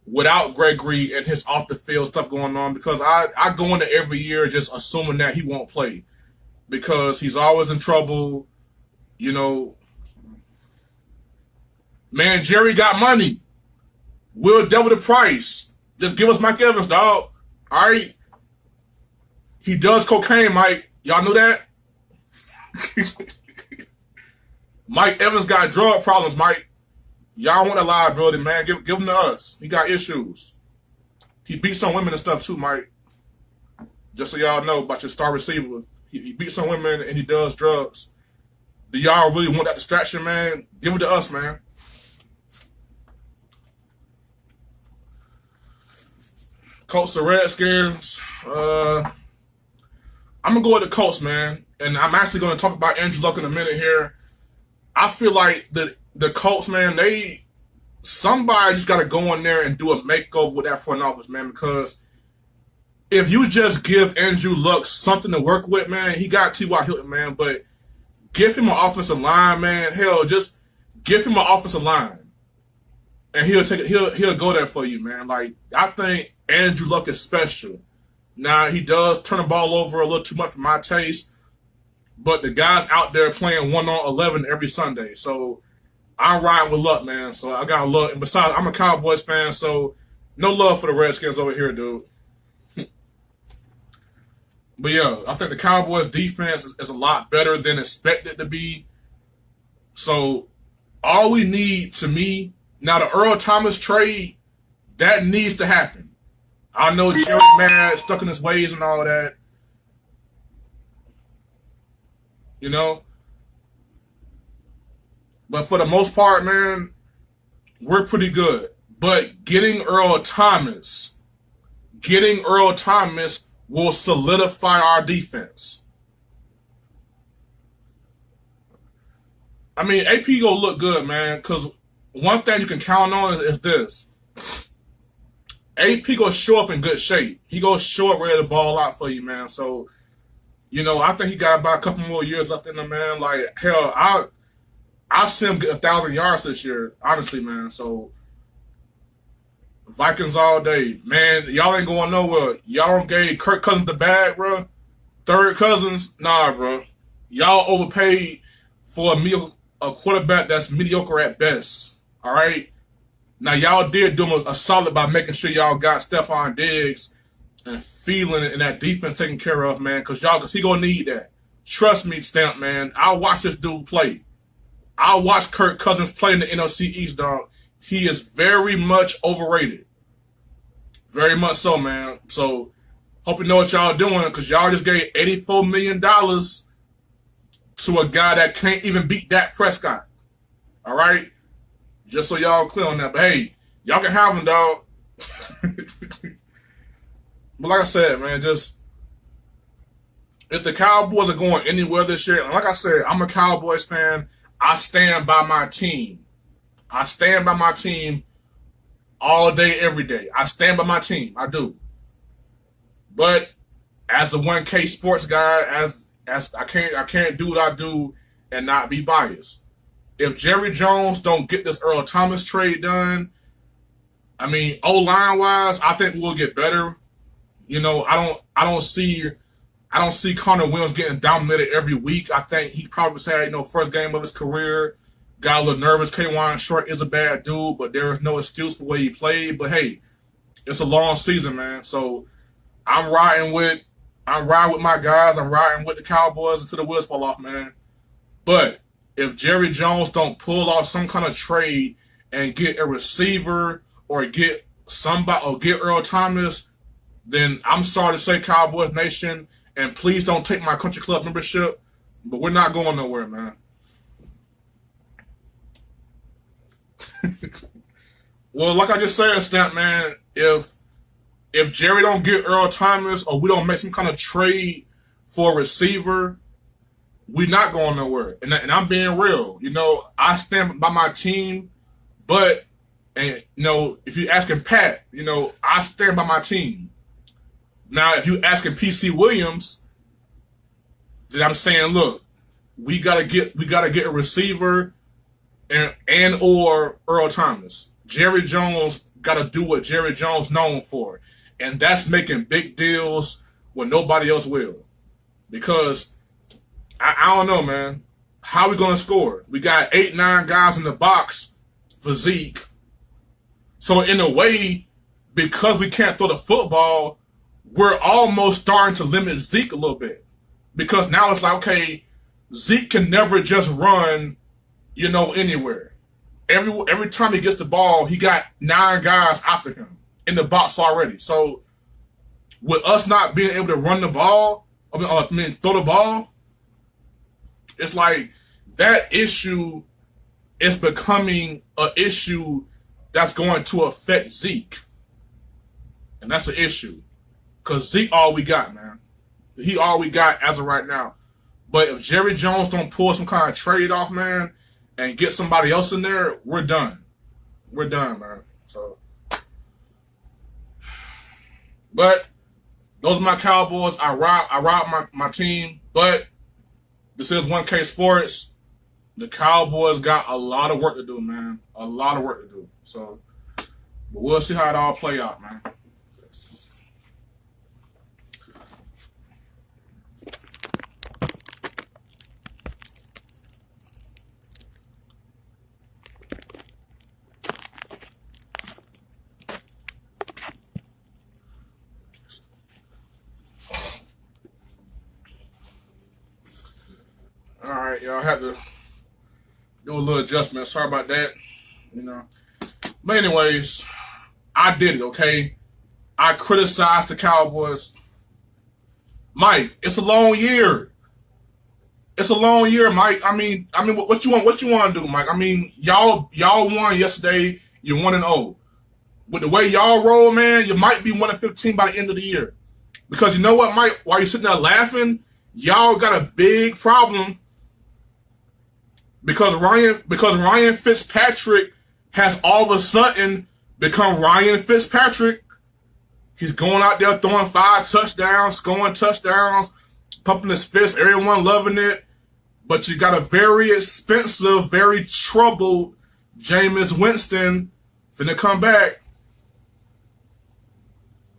without Gregory and his off-the-field stuff going on, because I go into every year just assuming that he won't play because he's always in trouble. You know, man, Jerry got money. We'll double the price. Just give us Mike Evans, dog. All right? He does cocaine, Mike. Y'all knew that? Mike Evans got drug problems, Mike. Y'all want a liability, man. Give him to us. He got issues. He beat some women and stuff too, Mike. Just so y'all know about your star receiver. He beat some women and he does drugs. Do y'all really want that distraction, man? Give it to us, man. Colts or Redskins. I'm going to go with the Colts, man. And I'm actually going to talk about Andrew Luck in a minute here. I feel like the Colts, man, somebody just got to go in there and do a makeover with that front office, man, because if you just give Andrew Luck something to work with, man, he got T.Y. Hilton, man, but give him an offensive line, man. Hell, just give him an offensive line, and he'll go there for you, man. Like, I think Andrew Luck is special. Now, he does turn the ball over a little too much for my taste, but the guy's out there playing 1-on-11 every Sunday. So I'm riding with Luck, man. So I got Luck. And besides, I'm a Cowboys fan, so no love for the Redskins over here, dude. But yeah, I think the Cowboys defense is a lot better than expected to be. So all we need, to me, now the Earl Thomas trade, that needs to happen. I know Jerry mad, stuck in his ways and all that. You know? But for the most part, man, we're pretty good. But getting Earl Thomas will solidify our defense. I mean, AP gonna look good, man, because one thing you can count on is this. AP gonna show up in good shape. He gonna show up ready to ball out for you, man. So, you know, I think he got about a couple more years left in him, man. Like, hell, I'll see him get 1,000 yards this year, honestly, man. So, Vikings all day. Man, y'all ain't going nowhere. Y'all don't gave Kirk Cousins the bag, bro. Third Cousins? Nah, bro. Y'all overpaid for a quarterback that's mediocre at best. All right? Now, y'all did do him a solid by making sure y'all got Stephon Diggs and feeling it and that defense taken care of, man, because he going to need that. Trust me, Stamp, man. I'll watch this dude play. I'll watch Kirk Cousins play in the NFC East, dog. He is very much overrated. Very much so, man. So, hope you know what y'all doing, because y'all just gave $84 million to a guy that can't even beat Dak Prescott. All right? Just so y'all clear on that. But, hey, y'all can have him, dog. But like I said, man, just if the Cowboys are going anywhere this year, and like I said, I'm a Cowboys fan. I stand by my team. I stand by my team all day, every day. I stand by my team. I do. But as the 1K sports guy, as I can't do what I do and not be biased. If Jerry Jones don't get this Earl Thomas trade done, I mean, O-line wise, I think we'll get better. I don't see Connor Williams getting dominated every week. I think he probably said, first game of his career, got a little nervous. K'Wan Short is a bad dude, but there is no excuse for the way he played. But hey, it's a long season, man. So I'm riding with my guys. I'm riding with the Cowboys until the wheels fall off, man. But if Jerry Jones don't pull off some kind of trade and get a receiver or get somebody or get Earl Thomas, then I'm sorry to say, Cowboys Nation, and please don't take my country club membership, but we're not going nowhere, man. Well, like I just said, Stamp, man, if Jerry don't get Earl Thomas or we don't make some kind of trade for a receiver, we're not going nowhere. And I'm being real. I stand by my team, but, if you're asking Pat, I stand by my team. Now, if you're asking PC Williams, then I'm saying, look, we gotta get a receiver and or Earl Thomas. Jerry Jones gotta do what Jerry Jones known for, and that's making big deals when nobody else will. Because I don't know, man. How are we gonna score? We got 8-9 guys in the box for Zeke. So in a way, because we can't throw the football, we're almost starting to limit Zeke a little bit. Because now it's like, okay, Zeke can never just run, anywhere. Every time he gets the ball, he got 9 guys after him in the box already. So with us not being able to run the ball, throw the ball, it's like that issue is becoming an issue that's going to affect Zeke. And that's an issue. Because Zeke all we got, man. He all we got as of right now. But if Jerry Jones don't pull some kind of trade off, man, and get somebody else in there, we're done. We're done, man. So, but those are my Cowboys. I ride my team. But this is 1K Sports. The Cowboys got a lot of work to do, man. A lot of work to do. So, but we'll see how it all play out, man. All right, y'all, had to do a little adjustment. Sorry about that, But anyways, I did it, okay? I criticized the Cowboys. Mike, it's a long year. It's a long year, Mike. I mean, what you want to do, Mike? I mean, y'all won yesterday. You're 1-0. With the way y'all roll, man, you might be 1-15 by the end of the year. Because you know what, Mike? While you're sitting there laughing, y'all got a big problem. Because Ryan Fitzpatrick has all of a sudden become Ryan Fitzpatrick. He's going out there throwing 5 touchdowns, scoring touchdowns, pumping his fist, everyone loving it. But you got a very expensive, very troubled Jameis Winston finna come back.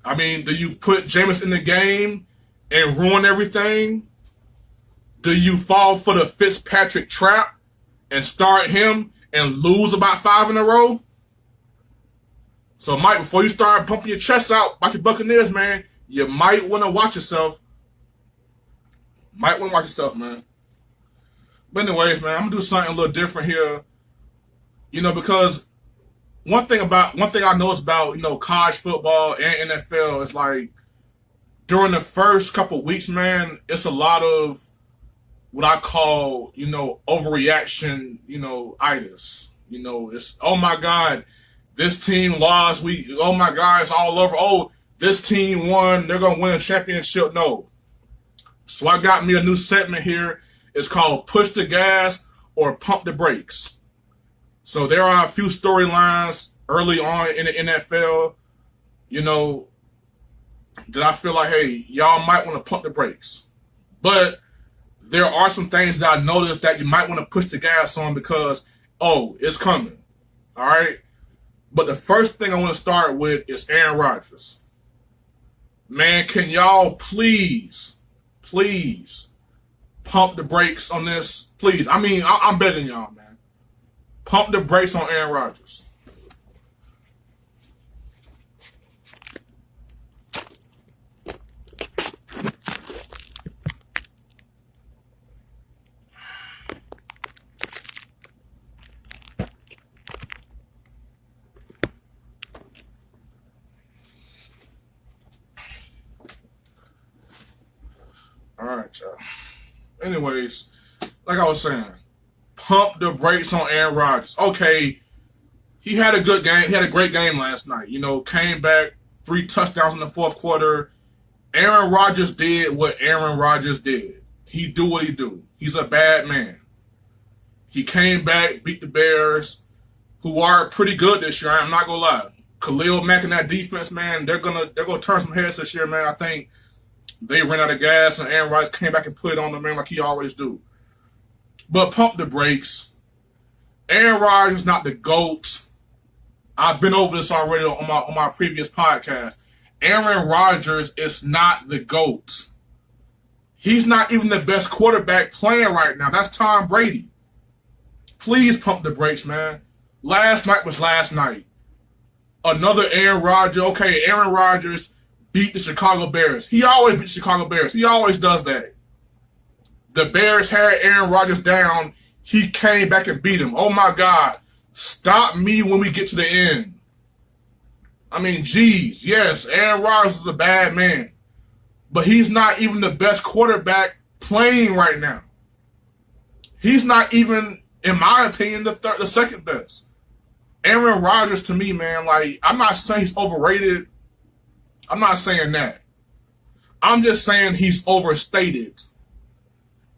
I mean, do you put Jameis in the game and ruin everything? Do you fall for the Fitzpatrick trap and start him and lose about 5 in a row? So, Mike, before you start pumping your chest out about your Buccaneers, man, you might want to watch yourself. Might want to watch yourself, man. But anyways, man, I'm going to do something a little different here. Because one thing I noticed about, college football and NFL is like during the first couple weeks, man, it's a lot of what I call, overreaction, itis. It's, oh my God, this team lost. Oh my God, it's all over. Oh, this team won. They're going to win a championship. No. So I got me a new segment here. It's called Push the Gas or Pump the Brakes. So there are a few storylines early on in the NFL. that I feel like, hey, y'all might want to pump the brakes. But there are some things that I noticed that you might want to push the gas on because, oh, it's coming. All right? But the first thing I want to start with is Aaron Rodgers. Man, can y'all please pump the brakes on this? Please. I mean, I'm begging y'all, man. Pump the brakes on Aaron Rodgers. All right, y'all. Anyways, like I was saying, pump the brakes on Aaron Rodgers. Okay, he had a good game. He had a great game last night. You know, came back, 3 touchdowns in the fourth quarter. Aaron Rodgers did what Aaron Rodgers did. He do what he do. He's a bad man. He came back, beat the Bears, who are pretty good this year. I'm not gonna lie. Khalil Mack and that defense, man, they're gonna turn some heads this year, man. I think they ran out of gas, and Aaron Rodgers came back and put it on the man like he always do. But pump the brakes. Aaron Rodgers is not the GOAT. I've been over this already on my previous podcast. Aaron Rodgers is not the GOAT. He's not even the best quarterback playing right now. That's Tom Brady. Please pump the brakes, man. Last night was last night. Another Aaron Rodgers. Okay, Aaron Rodgers beat the Chicago Bears. He always beats the Chicago Bears. He always does that. The Bears had Aaron Rodgers down. He came back and beat him. Oh, my God. Stop me when we get to the end. I mean, geez. Yes, Aaron Rodgers is a bad man. But he's not even the best quarterback playing right now. He's not even, in my opinion, the second best. Aaron Rodgers, to me, man, like, I'm not saying he's overrated. I'm not saying that. I'm just saying he's overstated.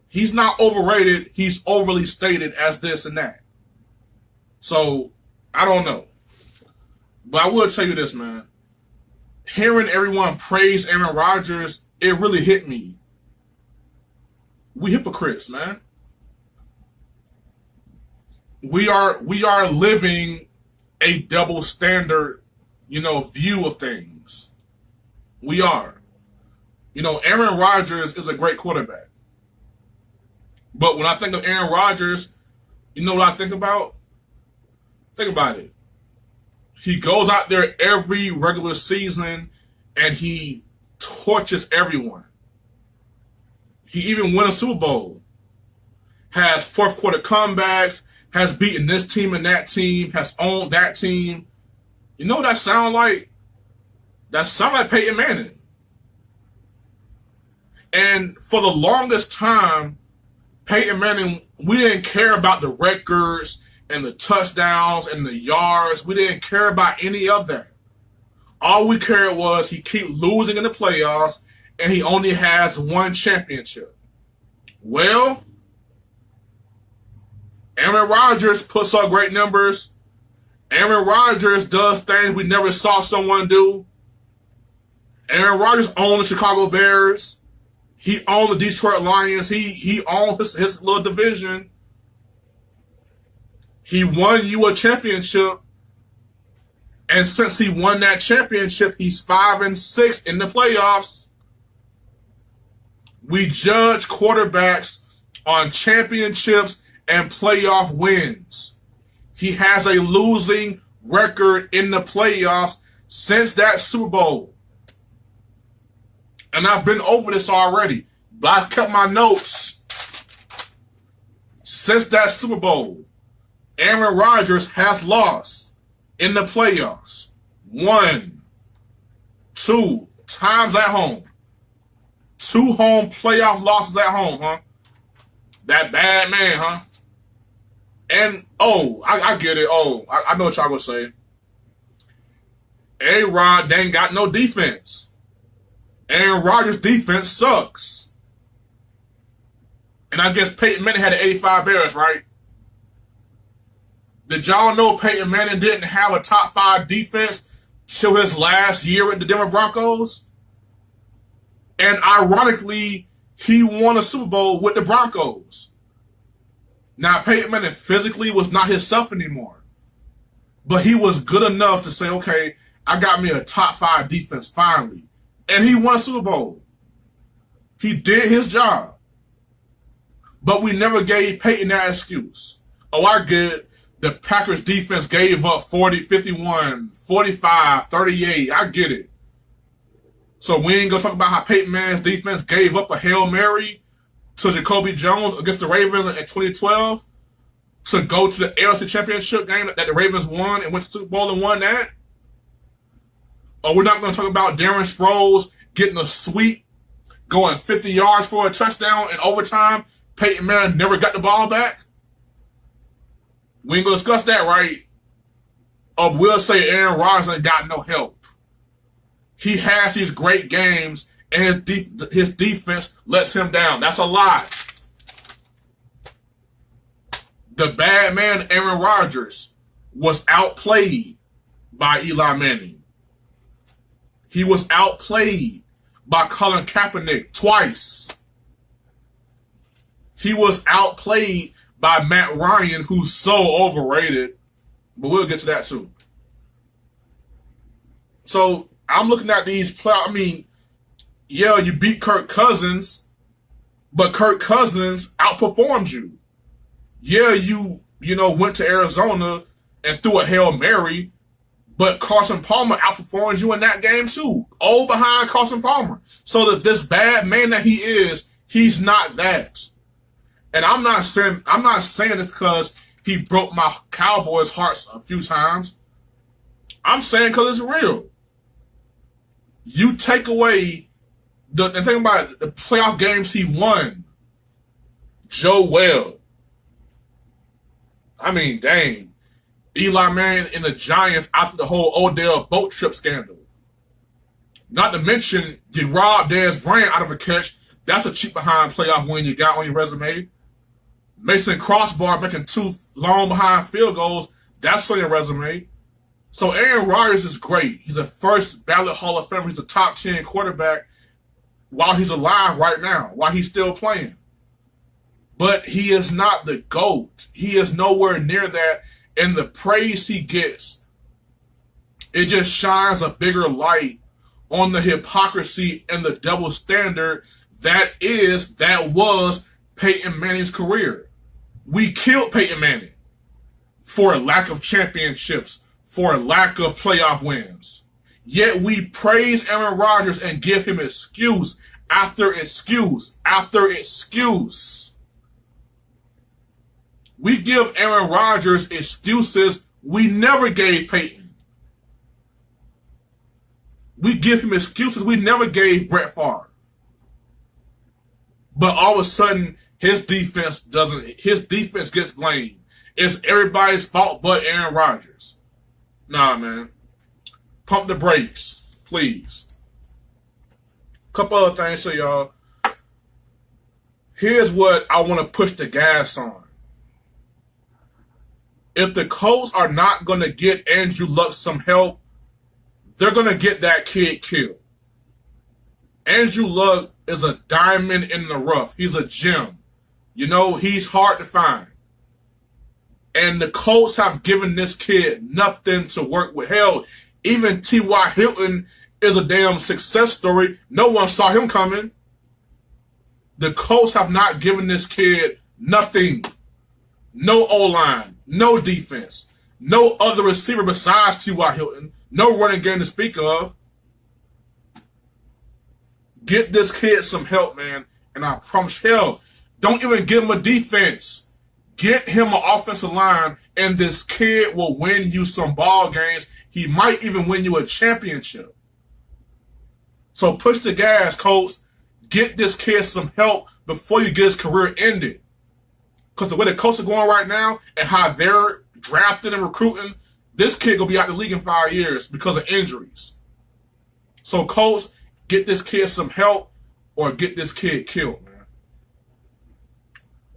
He's not overrated. He's overly stated as this and that. So, I don't know. But I will tell you this, man. Hearing everyone praise Aaron Rodgers, it really hit me. We hypocrites, man. We are living a double standard, view of things. We are. Aaron Rodgers is a great quarterback. But when I think of Aaron Rodgers, you know what I think about? Think about it. He goes out there every regular season and he torches everyone. He even won a Super Bowl. Has fourth quarter comebacks, has beaten this team and that team, has owned that team. You know what that sound like? That sound like Peyton Manning. And for the longest time, Peyton Manning, we didn't care about the records and the touchdowns and the yards. We didn't care about any of that. All we cared was he keep losing in the playoffs and he only has one championship. Well, Aaron Rodgers puts up great numbers. Aaron Rodgers does things we never saw someone do. Aaron Rodgers owned the Chicago Bears. He owned the Detroit Lions. He owned his little division. He won you a championship. And since he won that championship, he's 5-6 in the playoffs. We judge quarterbacks on championships and playoff wins. He has a losing record in the playoffs since that Super Bowl. And I've been over this already, but I kept my notes. Since that Super Bowl, Aaron Rodgers has lost in the playoffs 1, 2 times at home. 2 home playoff losses at home, huh? That bad man, huh? And, I get it. I know what y'all gonna say. A-Rod, they ain't got no defense. Aaron Rodgers' defense sucks. And I guess Peyton Manning had the 85 Bears, right? Did y'all know Peyton Manning didn't have a top 5 defense till his last year at the Denver Broncos? And ironically, he won a Super Bowl with the Broncos. Now, Peyton Manning physically was not himself anymore. But he was good enough to say, okay, I got me a top 5 defense finally. And he won a Super Bowl. He did his job. But we never gave Peyton that excuse. Oh, I get it. The Packers defense gave up 40, 51, 45, 38. I get it. So we ain't going to talk about how Peyton Manning's defense gave up a Hail Mary to Jacoby Jones against the Ravens in 2012 to go to the AFC Championship game that the Ravens won and went to Super Bowl and won that? Or we're not going to talk about Darren Sproles getting a sweep, going 50 yards for a touchdown in overtime. Peyton Manning never got the ball back? We ain't going to discuss that, right? Or we'll say Aaron Rodgers ain't got no help. He has these great games, and his defense lets him down. That's a lie. The bad man, Aaron Rodgers, was outplayed by Eli Manning. He was outplayed by Colin Kaepernick twice. He was outplayed by Matt Ryan, who's so overrated. But we'll get to that too. So I'm looking at these playoffs. I mean, yeah, you beat Kirk Cousins, but Kirk Cousins outperformed you. Yeah, you went to Arizona and threw a Hail Mary, but Carson Palmer outperformed you in that game too. All behind Carson Palmer. So that this bad man that he is, he's not that. And I'm not saying this because he broke my Cowboys' hearts a few times. I'm saying because it's real. You take away the thing about it, the playoff games he won. Joe Well. I mean, dang. Eli Manning and the Giants after the whole Odell boat trip scandal. Not to mention, you robbed Dez Bryant out of a catch. That's a cheap behind playoff win you got on your resume. Mason Crossbar making 2 long behind field goals. That's on your resume. So Aaron Rodgers is great. He's a first ballot Hall of Famer. He's a top 10 quarterback while he's alive right now, while he's still playing. But he is not the GOAT. He is nowhere near that. And the praise he gets, it just shines a bigger light on the hypocrisy and the double standard that was Peyton Manning's career. We killed Peyton Manning for a lack of championships, for a lack of playoff wins. Yet we praise Aaron Rodgers and give him excuse after excuse after excuse. We give Aaron Rodgers excuses we never gave Peyton. We give him excuses we never gave Brett Favre. But all of a sudden, his defense gets blamed. It's everybody's fault but Aaron Rodgers. Nah, man. Pump the brakes, please. Couple other things, so y'all. Here's what I want to push the gas on. If the Colts are not going to get Andrew Luck some help, they're going to get that kid killed. Andrew Luck is a diamond in the rough. He's a gem. He's hard to find. And the Colts have given this kid nothing to work with. Hell, even T.Y. Hilton is a damn success story. No one saw him coming. The Colts have not given this kid nothing. No O-line, no defense, no other receiver besides T.Y. Hilton, no running game to speak of. Get this kid some help, man. And I promise, hell, don't even give him a defense. Get him an offensive line, and this kid will win you some ball games. He might even win you a championship. So push the gas, Colts. Get this kid some help before you get his career ended. Because the way the Colts are going right now and how they're drafting and recruiting, this kid going to be out the league in 5 years because of injuries. So Colts, get this kid some help or get this kid killed, man.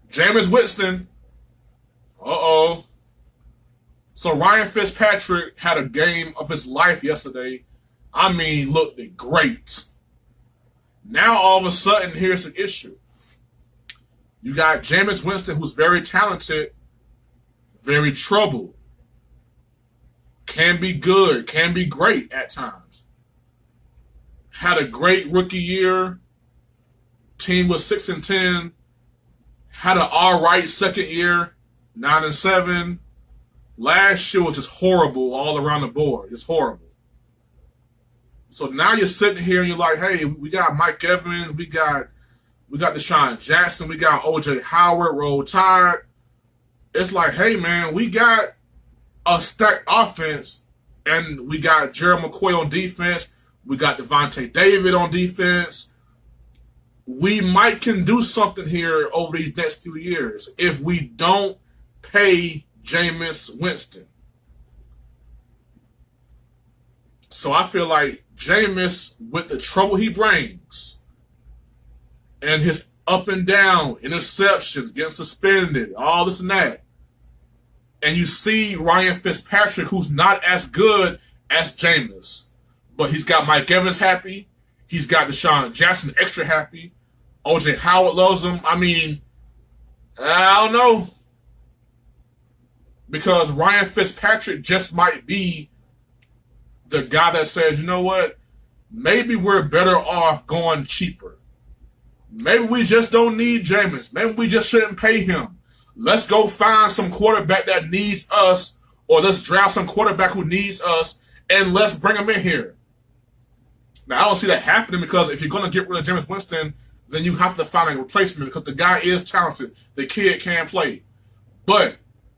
Jameis Winston. Uh-oh. So Ryan Fitzpatrick had a game of his life yesterday. I mean, looked great. Now all of a sudden, here's the issue. You got Jameis Winston, who's very talented, very troubled, can be good, can be great at times. Had a great rookie year. Team was 6-10. Had an all right second year, 9-7. Last year was just horrible all around the board. Just horrible. So now you're sitting here and you're like, hey, we got Mike Evans, we got Deshaun Jackson, we got OJ Howard, Roll Tide. It's like, hey man, we got a stacked offense, and we got Gerald McCoy on defense, we got Devontae David on defense. We might can do something here over these next few years if we don't pay Jameis Winston. So I feel like Jameis, with the trouble he brings and his up and down, interceptions, getting suspended, all this and that, and you see Ryan Fitzpatrick, who's not as good as Jameis, but he's got Mike Evans happy, he's got Deshaun Jackson extra happy, OJ Howard loves him. I mean, I don't know. Because Ryan Fitzpatrick just might be the guy that says, you know what, maybe we're better off going cheaper. Maybe we just don't need Jameis. Maybe we just shouldn't pay him. Let's go find some quarterback that needs us, or let's draft some quarterback who needs us, and let's bring him in here. Now, I don't see that happening, because if you're going to get rid of Jameis Winston, then you have to find a replacement, because the guy is talented. The kid can play. But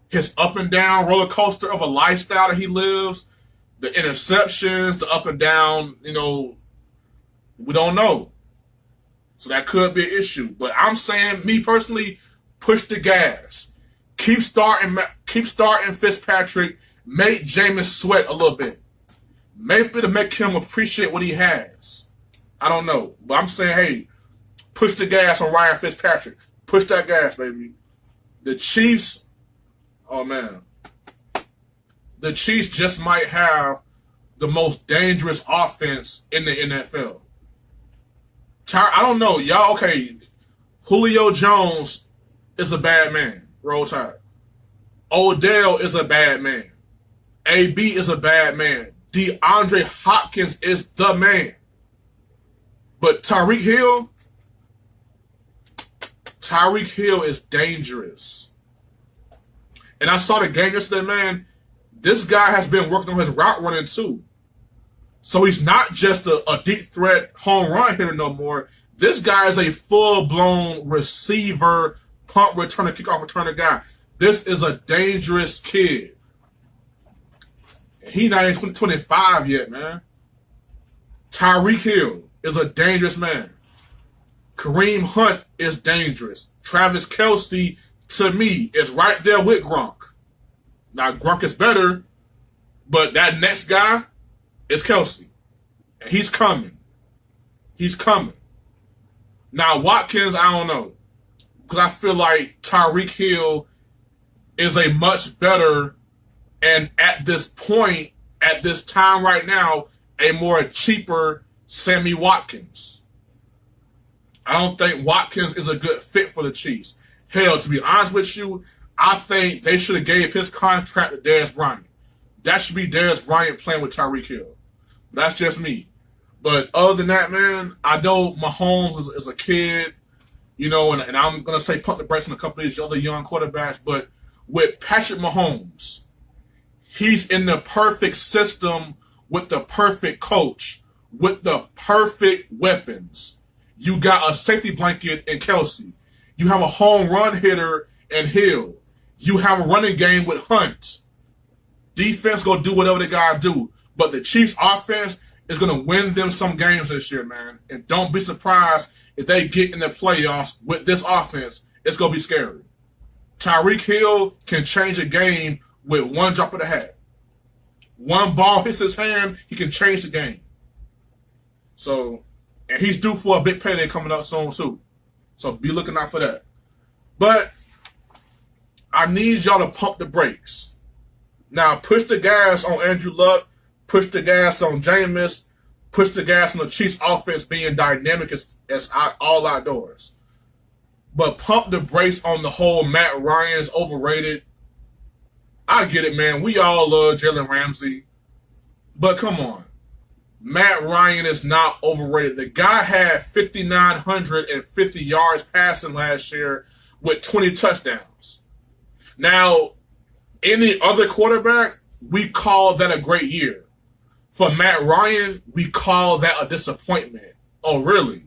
his up and down roller coaster of a lifestyle that he lives, the interceptions, the up and down, we don't know. So that could be an issue. But I'm saying, me personally, push the gas. Keep starting Fitzpatrick. Make Jameis sweat a little bit. Maybe to make him appreciate what he has. I don't know. But I'm saying, hey, push the gas on Ryan Fitzpatrick. Push that gas, baby. The Chiefs, oh man. The Chiefs just might have the most dangerous offense in the NFL. I don't know. Y'all, okay, Julio Jones is a bad man. Roll Tide. Odell is a bad man. AB is a bad man. DeAndre Hopkins is the man. But Tyreek Hill is dangerous. And I saw the game yesterday, man. This guy has been working on his route running too. So he's not just a deep threat home run hitter no more. This guy is a full-blown receiver, punt returner, kickoff returner guy. This is a dangerous kid. He's not even 25 yet, man. Tyreek Hill is a dangerous man. Kareem Hunt is dangerous. Travis Kelce, to me, is right there with Gronk. Now, Gronk is better, but that next guy is Kelce. And he's coming. He's coming. Now, Watkins, I don't know. Because I feel like Tyreek Hill is a much better, and at this point, at this time right now, a more cheaper Sammy Watkins. I don't think Watkins is a good fit for the Chiefs. Hell, to be honest with you, I think they should have gave his contract to Darius Bryant. That should be Darius Bryant playing with Tyreek Hill. That's just me. But other than that, man, I know Mahomes is a kid, and I'm going to say pump the brakes on a couple of these other young quarterbacks, but with Patrick Mahomes, he's in the perfect system with the perfect coach, with the perfect weapons. You got a safety blanket in Kelce. You have a home run hitter in Hill. You have a running game with Hunt. Defense going to do whatever they got to do. But the Chiefs' offense is going to win them some games this year, man. And don't be surprised if they get in the playoffs with this offense. It's going to be scary. Tyreek Hill can change a game with one drop of the hat. One ball hits his hand, he can change the game. So, and he's due for a big payday coming up soon, too. So be looking out for that. But I need y'all to pump the brakes. Now, push the gas on Andrew Luck. Push the gas on Jameis. push the gas on the Chiefs offense being dynamic as all outdoors. But pump the brakes on the whole Matt Ryan is overrated. I get it, man. We all love Jalen Ramsey. But come on. Matt Ryan is not overrated. The guy had 5,950 yards passing last year with 20 touchdowns. Now, any other quarterback, we call that a great year. For Matt Ryan, we call that a disappointment. Oh, really?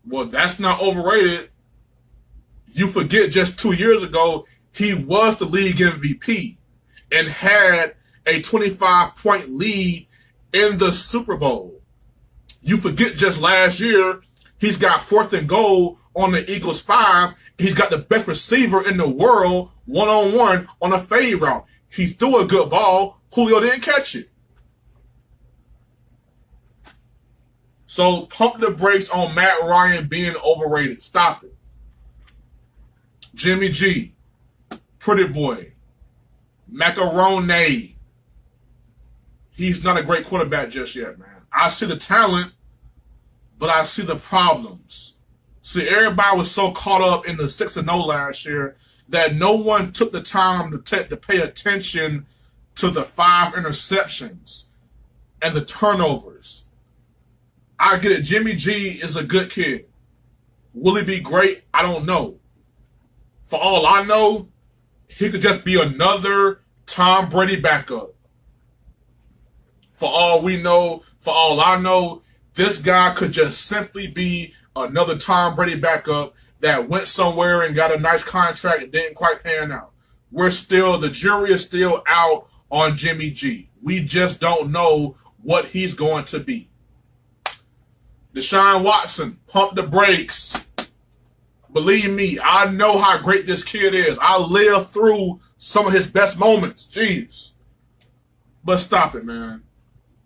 Well, that's not overrated. You forget just 2 years ago, he was the league MVP and had a 25-point lead in the Super Bowl. You forget just last year, he's got 4th and goal on the Eagles 5. He's got the best receiver in the world one-on-one on a fade route. He threw a good ball. Julio didn't catch it. So pump the brakes on Matt Ryan being overrated. Stop it. Jimmy G, Pretty Boy, Macaroni. He's not a great quarterback just yet, man. I see the talent, but I see the problems. See, everybody was so caught up in the 6-0 last year that no one took the time to pay attention to the 5 interceptions and the turnovers. I get it. Jimmy G is a good kid. Will he be great? I don't know. For all I know, he could just be another Tom Brady backup. For all we know, for all I know, this guy could just simply be another Tom Brady backup that went somewhere and got a nice contract and didn't quite pan out. The jury is still out on Jimmy G. We just don't know what he's going to be. Deshaun Watson, pump the brakes. Believe me, I know how great this kid is. I lived through some of his best moments. Jeez. But stop it, man.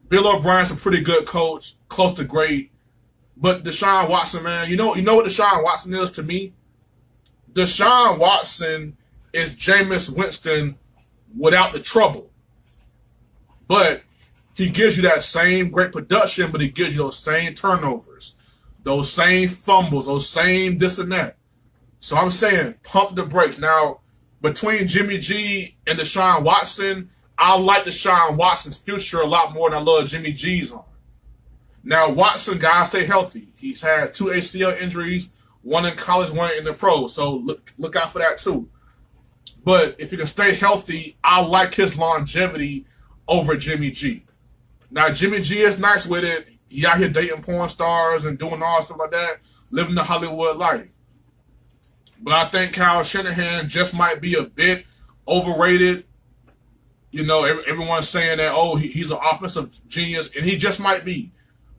Bill O'Brien's a pretty good coach, close to great. But Deshaun Watson, man, you know what Deshaun Watson is to me? Deshaun Watson is Jameis Winston without the trouble. But he gives you that same great production, but he gives you those same turnovers, those same fumbles, those same this and that. So I'm saying pump the brakes. Now, between Jimmy G and Deshaun Watson, I like Deshaun Watson's future a lot more than I love Jimmy G's on. Now, Watson, guys, stay healthy. He's had 2 ACL injuries, one in college, one in the pros. So look out for that too. But if he can stay healthy, I like his longevity over Jimmy G. Now, Jimmy G is nice with it. He out here dating porn stars and doing all stuff like that, living the Hollywood life. But I think Kyle Shanahan just might be a bit overrated. You know, everyone's saying that, oh, he's an offensive genius, and he just might be.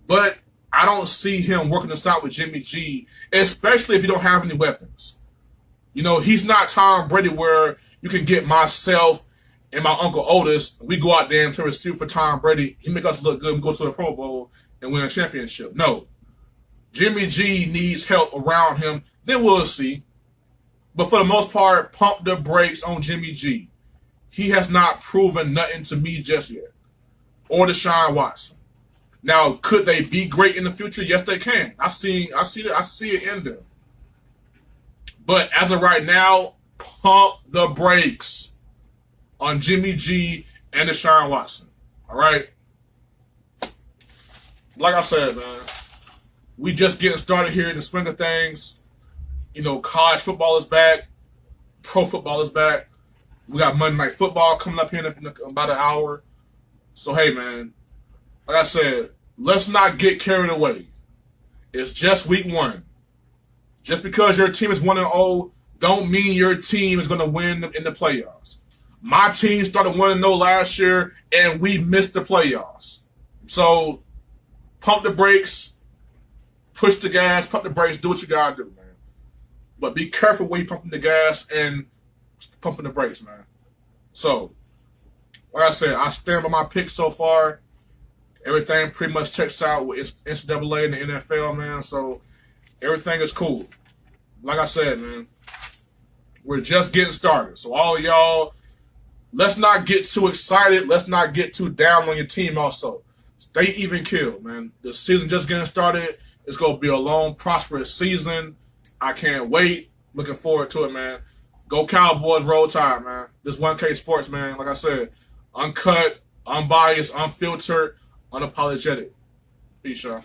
But I don't see him working this out with Jimmy G, especially if you don't have any weapons. You know, he's not Tom Brady where you can get myself and my Uncle Otis, we go out there and receive for Tom Brady. He make us look good and go to the Pro Bowl and win a championship. No. Jimmy G needs help around him. Then we'll see. But for the most part, pump the brakes on Jimmy G. He has not proven nothing to me just yet. Or Deshaun Watson. Now, could they be great in the future? Yes, they can. I see it in them. But as of right now, pump the brakes on Jimmy G and Deshaun Watson. All right? Like I said, man, we just getting started here in the swing of things. You know, college football is back. Pro football is back. We got Monday Night Football coming up here in about an hour. So, hey, man, like I said, let's not get carried away. It's just week 1. Just because your team is 1-0 don't mean your team is going to win in the playoffs. My team started 1-0 last year, and we missed the playoffs. So, pump the brakes, push the gas, pump the brakes, do what you got to do, man. But be careful when you're pumping the gas and pumping the brakes, man. So, like I said, I stand by my pick so far. Everything pretty much checks out with NCAA and the NFL, man. So, everything is cool. Like I said, man, we're just getting started. So, all of y'all, let's not get too excited. Let's not get too down on your team also. Stay even killed, man. The season just getting started. It's gonna be a long, prosperous season. I can't wait. Looking forward to it, man. Go Cowboys, roll tide, man. This 1K Sports, man. Like I said, uncut, unbiased, unfiltered, unapologetic. Peace, y'all.